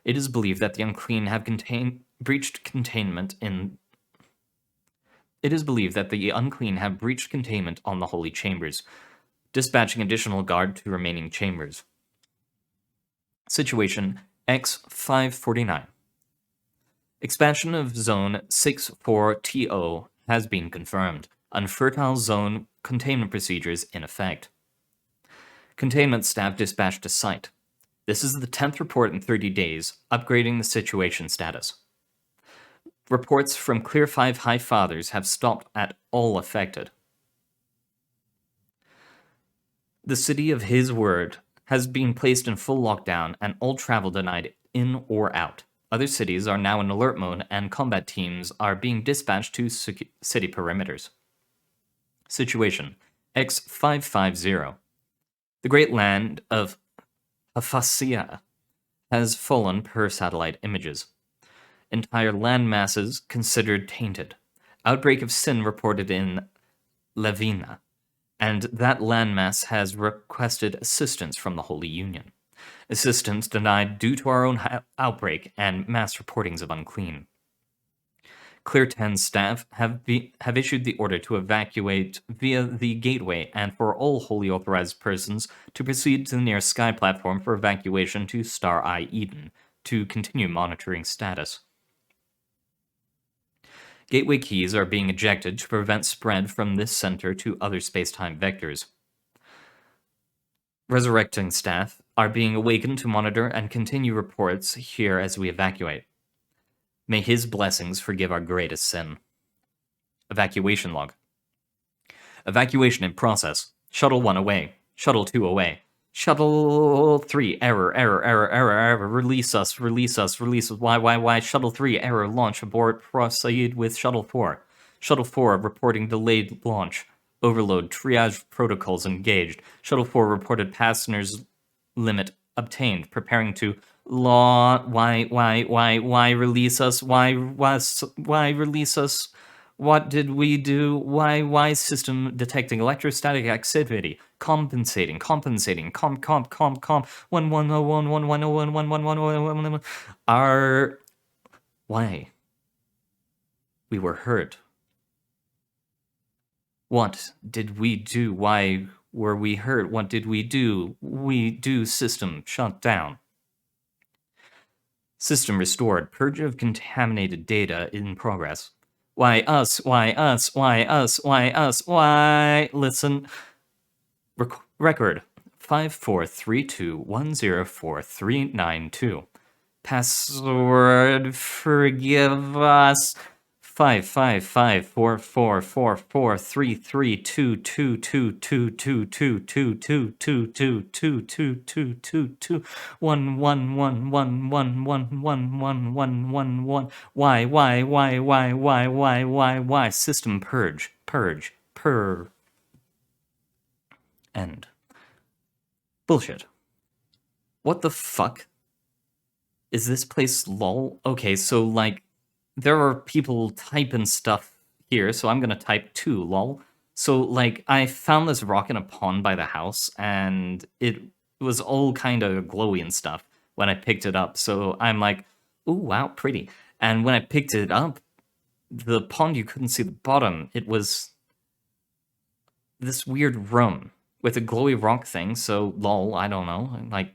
It is believed that the Unclean have breached containment on the Holy Chambers, dispatching additional guard to remaining chambers. Situation X549. Expansion of Zone 64TO has been confirmed. Unfertile zone containment procedures in effect. Containment staff dispatched to site. This is the 10th report in 30 days, upgrading the situation status. Reports from Clear 5 High Fathers have stopped at all affected. The city of His Word has been placed in full lockdown and all travel denied in or out. Other cities are now in alert mode and combat teams are being dispatched to city perimeters. Situation X550. The great land of Aphasia has fallen per satellite images. Entire land masses considered tainted. Outbreak of sin reported in Levina, and that landmass has requested assistance from the Holy Union. Assistance denied due to our own outbreak and mass reportings of unclean. Clear 10 staff have issued the order to evacuate via the gateway and for all wholly authorized persons to proceed to the nearest sky platform for evacuation to Star Eye Eden to continue monitoring status. Gateway keys are being ejected to prevent spread from this center to other space-time vectors. Resurrecting staff are being awakened to monitor and continue reports here as we evacuate. May His blessings forgive our greatest sin. Evacuation log. Evacuation in process. Shuttle 1 away. Shuttle 2 away. Shuttle 3, error, release us, why, Shuttle 3, error, launch, abort, proceed with Shuttle 4. Shuttle 4 reporting delayed launch. Overload, triage protocols engaged. Shuttle 4 reported passengers limit obtained, preparing to why release us, why release us, What did we do? Why system detecting electrostatic activity? Compensating. Comp. 110111111111. Our why? We were hurt. What did we do? Why were we hurt? What did we do? We do system shut down. System restored. Purge of contaminated data in progress. Why us? Why us? Why us? Why us? Why? Listen. Record 5432104392. Password, forgive us. 5554443322222222222221111111111. Why? System purge. End. Bullshit. What the fuck? Is this place lol? Okay, so like, there are people typing stuff here, so I'm gonna type too, lol. So like, I found this rock in a pond by the house, and it was all kind of glowy and stuff when I picked it up. So I'm like, ooh, wow, pretty. And when I picked it up, the pond, you couldn't see the bottom. It was this weird room with a glowy rock thing. So lol, I don't know. Like,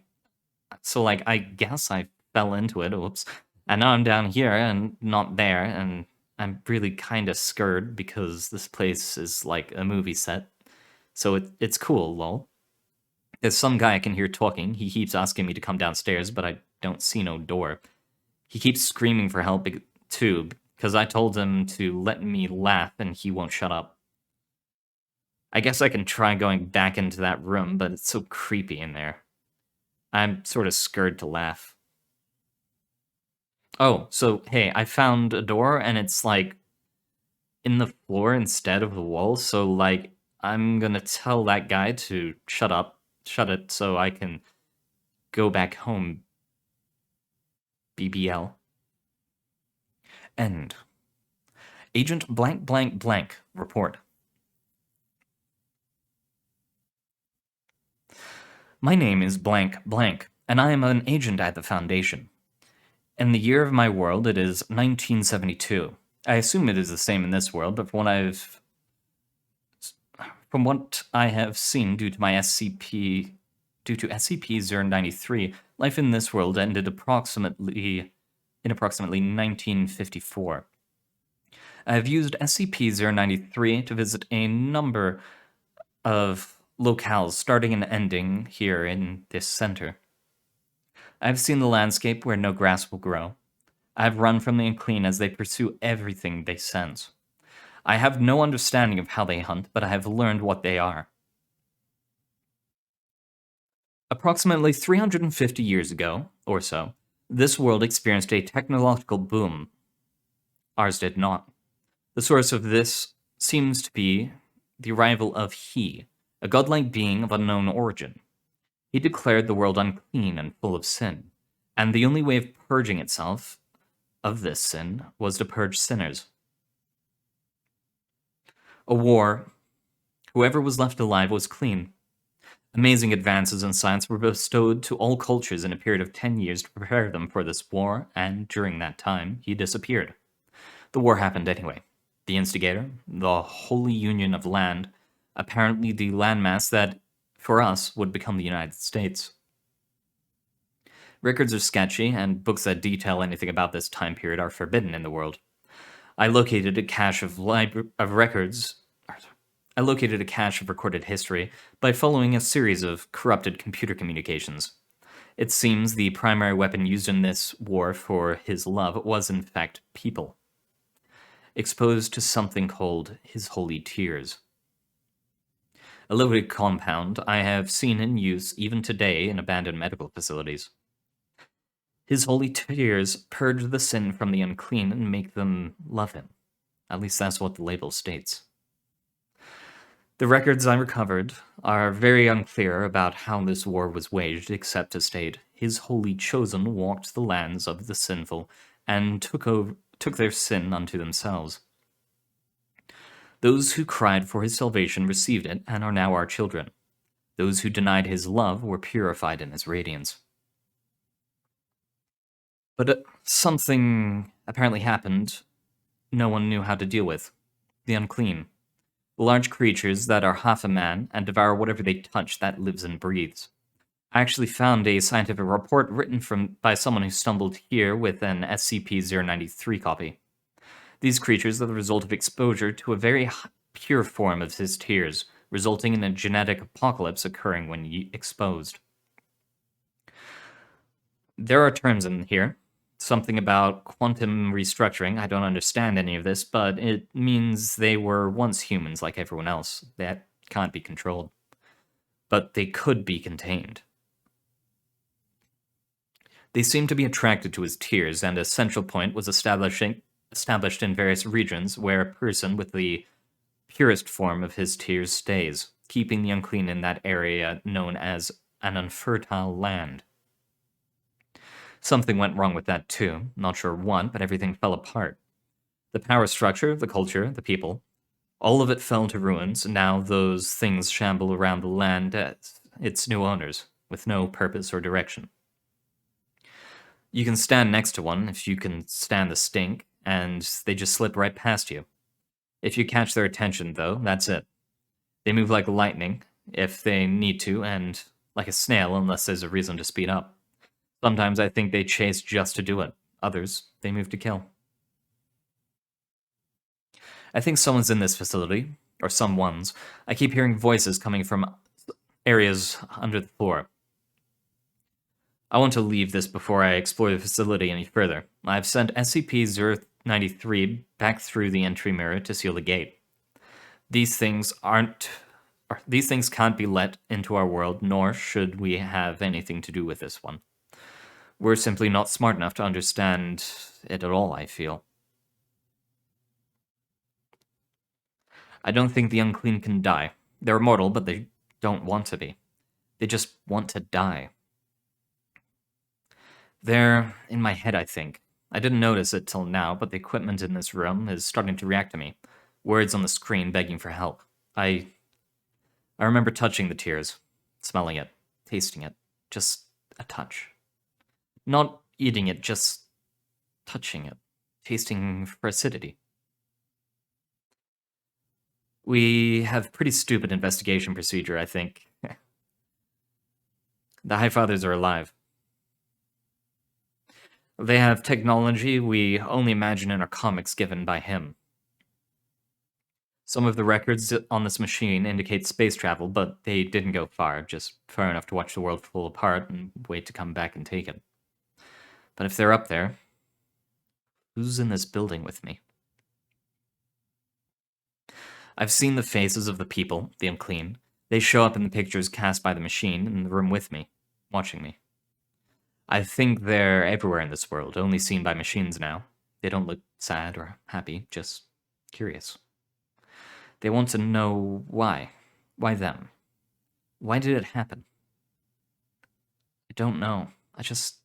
so like, I guess I fell into it. Oops. And now I'm down here and not there, and I'm really kind of scared because this place is like a movie set. So it's cool, lol. There's some guy I can hear talking. He keeps asking me to come downstairs, but I don't see no door. He keeps screaming for help too, because I told him to let me laugh and he won't shut up. I guess I can try going back into that room, but it's so creepy in there. I'm sort of scared to laugh. Oh, so hey, I found a door and it's like in the floor instead of the wall. So like, I'm gonna tell that guy to shut it, so I can go back home. BBL. End. Agent blank blank blank report. My name is blank blank, and I am an agent at the Foundation. In the year of my world, it is 1972. I assume it is the same in this world, but from what I have seen due to SCP-093, life in this world ended in approximately 1954. I have used SCP-093 to visit a number of locales starting and ending here in this center. I have seen the landscape where no grass will grow. I have run from the unclean as they pursue everything they sense. I have no understanding of how they hunt, but I have learned what they are. Approximately 350 years ago, or so, this world experienced a technological boom. Ours did not. The source of this seems to be the arrival of He, a godlike being of unknown origin. He declared the world unclean and full of sin, and the only way of purging itself of this sin was to purge sinners. A war. Whoever was left alive was clean. Amazing advances in science were bestowed to all cultures in a period of 10 years to prepare them for this war, and during that time, he disappeared. The war happened anyway. The instigator, the Holy Union of Land, apparently the landmass that, for us, would become the United States. Records are sketchy, and books that detail anything about this time period are forbidden in the world. I located a cache of records. I located a cache of recorded history by following a series of corrupted computer communications. It seems the primary weapon used in this war for his love was, in fact, people. Exposed to something called his holy tears. A loaded compound I have seen in use even today in abandoned medical facilities. His holy tears purge the sin from the unclean and make them love him. At least that's what the label states. The records I recovered are very unclear about how this war was waged, except to state, his holy chosen walked the lands of the sinful and took their sin unto themselves. Those who cried for his salvation received it and are now our children. Those who denied his love were purified in his radiance. But something apparently happened no one knew how to deal with. The unclean. Large creatures that are half a man and devour whatever they touch that lives and breathes. I actually found a scientific report written by someone who stumbled here with an SCP-093 copy. These creatures are the result of exposure to a very pure form of his tears, resulting in a genetic apocalypse occurring when exposed. There are terms in here. Something about quantum restructuring. I don't understand any of this, but it means they were once humans like everyone else. That can't be controlled. But they could be contained. They seemed to be attracted to his tears, and a central point was established in various regions where a person with the purest form of his tears stays, keeping the unclean in that area known as an unfertile land. Something went wrong with that too, not sure what, but everything fell apart. The power structure, the culture, the people, all of it fell to ruins, and now those things shamble around the land as its new owners, with no purpose or direction. You can stand next to one if you can stand the stink, and they just slip right past you. If you catch their attention, though, that's it. They move like lightning, if they need to, and like a snail unless there's a reason to speed up. Sometimes I think they chase just to do it. Others, they move to kill. I think someone's in this facility, or someone's. I keep hearing voices coming from areas under the floor. I want to leave this before I explore the facility any further. I've sent SCP-093 back through the entry mirror to seal the gate. These things can't be let into our world, nor should we have anything to do with this one. We're simply not smart enough to understand it at all, I feel. I don't think the unclean can die. They're immortal, but they don't want to be. They just want to die. They're in my head, I think. I didn't notice it till now, but the equipment in this room is starting to react to me. Words on the screen begging for help. I remember touching the tears, smelling it, tasting it. Just a touch. Not eating it, just touching it, tasting for acidity. We have pretty stupid investigation procedure, I think. The High Fathers are alive. They have technology we only imagine in our comics given by him. Some of the records on this machine indicate space travel, but they didn't go far, just far enough to watch the world fall apart and wait to come back and take it. But if they're up there, who's in this building with me? I've seen the faces of the people, the unclean. They show up in the pictures cast by the machine in the room with me, watching me. I think they're everywhere in this world, only seen by machines now. They don't look sad or happy, just curious. They want to know why. Why them? Why did it happen? I don't know. I just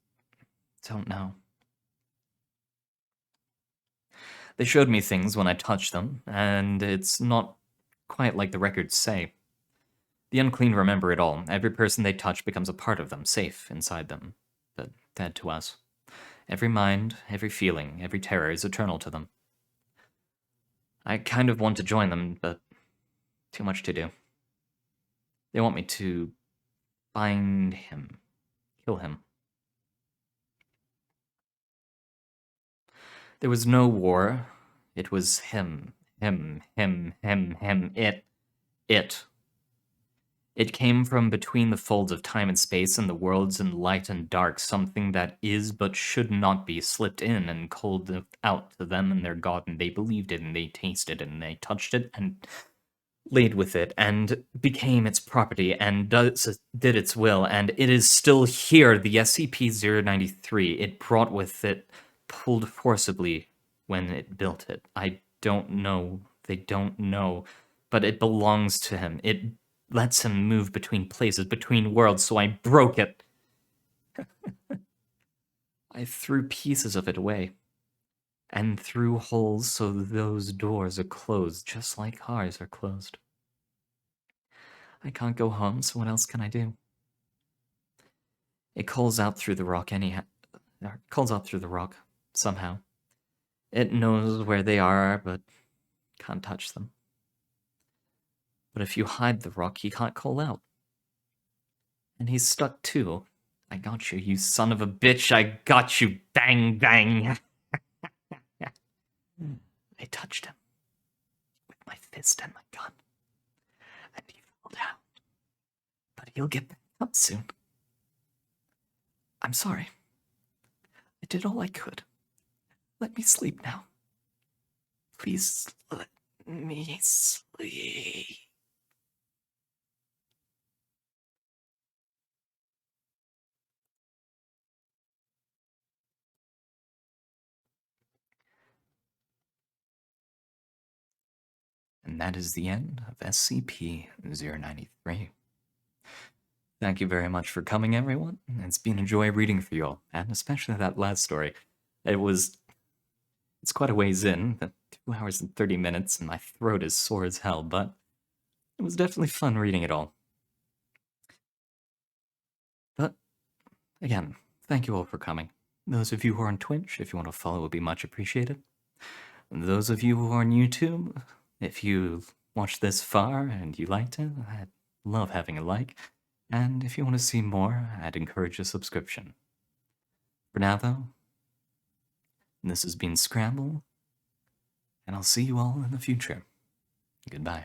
don't know. They showed me things when I touched them, and it's not quite like the records say. The unclean remember it all. Every person they touch becomes a part of them, safe inside them, but dead to us. Every mind, every feeling, every terror is eternal to them. I kind of want to join them, but too much to do. They want me to find him, kill him. There was no war. It was him, it. It came from between the folds of time and space and the worlds in light and dark, something that is but should not be slipped in and called out to them and their god, and they believed it, and they tasted it, and they touched it, and laid with it, and became its property, and did its will, and it is still here, the SCP-093. It brought with it, pulled forcibly when it built it. I don't know, they don't know, but it belongs to him. It lets him move between places, between worlds, so I broke it. I threw pieces of it away. and through holes so those doors are closed, just like ours are closed. I can't go home, so what else can I do? It calls out through the rock anyhow. It calls out through the rock, somehow. It knows where they are, but can't touch them. But if you hide the rock, he can't call out. And he's stuck too. I got you, you son of a bitch. I got you. Bang, bang. I touched him with my fist and my gun. And he fell down. But he'll get back up soon. I'm sorry. I did all I could. Let me sleep now. Please let me sleep. And that is the end of SCP-093. Thank you very much for coming, everyone. It's been a joy reading for you all, and especially that last story. It's quite a ways in, 2 hours and 30 minutes, and my throat is sore as hell, but it was definitely fun reading it all. But, again, thank you all for coming. Those of you who are on Twitch, if you want to follow, would be much appreciated. And those of you who are on YouTube, if you watched this far and you liked it, I'd love having a like. And if you want to see more, I'd encourage a subscription. For now, though, this has been Scramble, and I'll see you all in the future. Goodbye.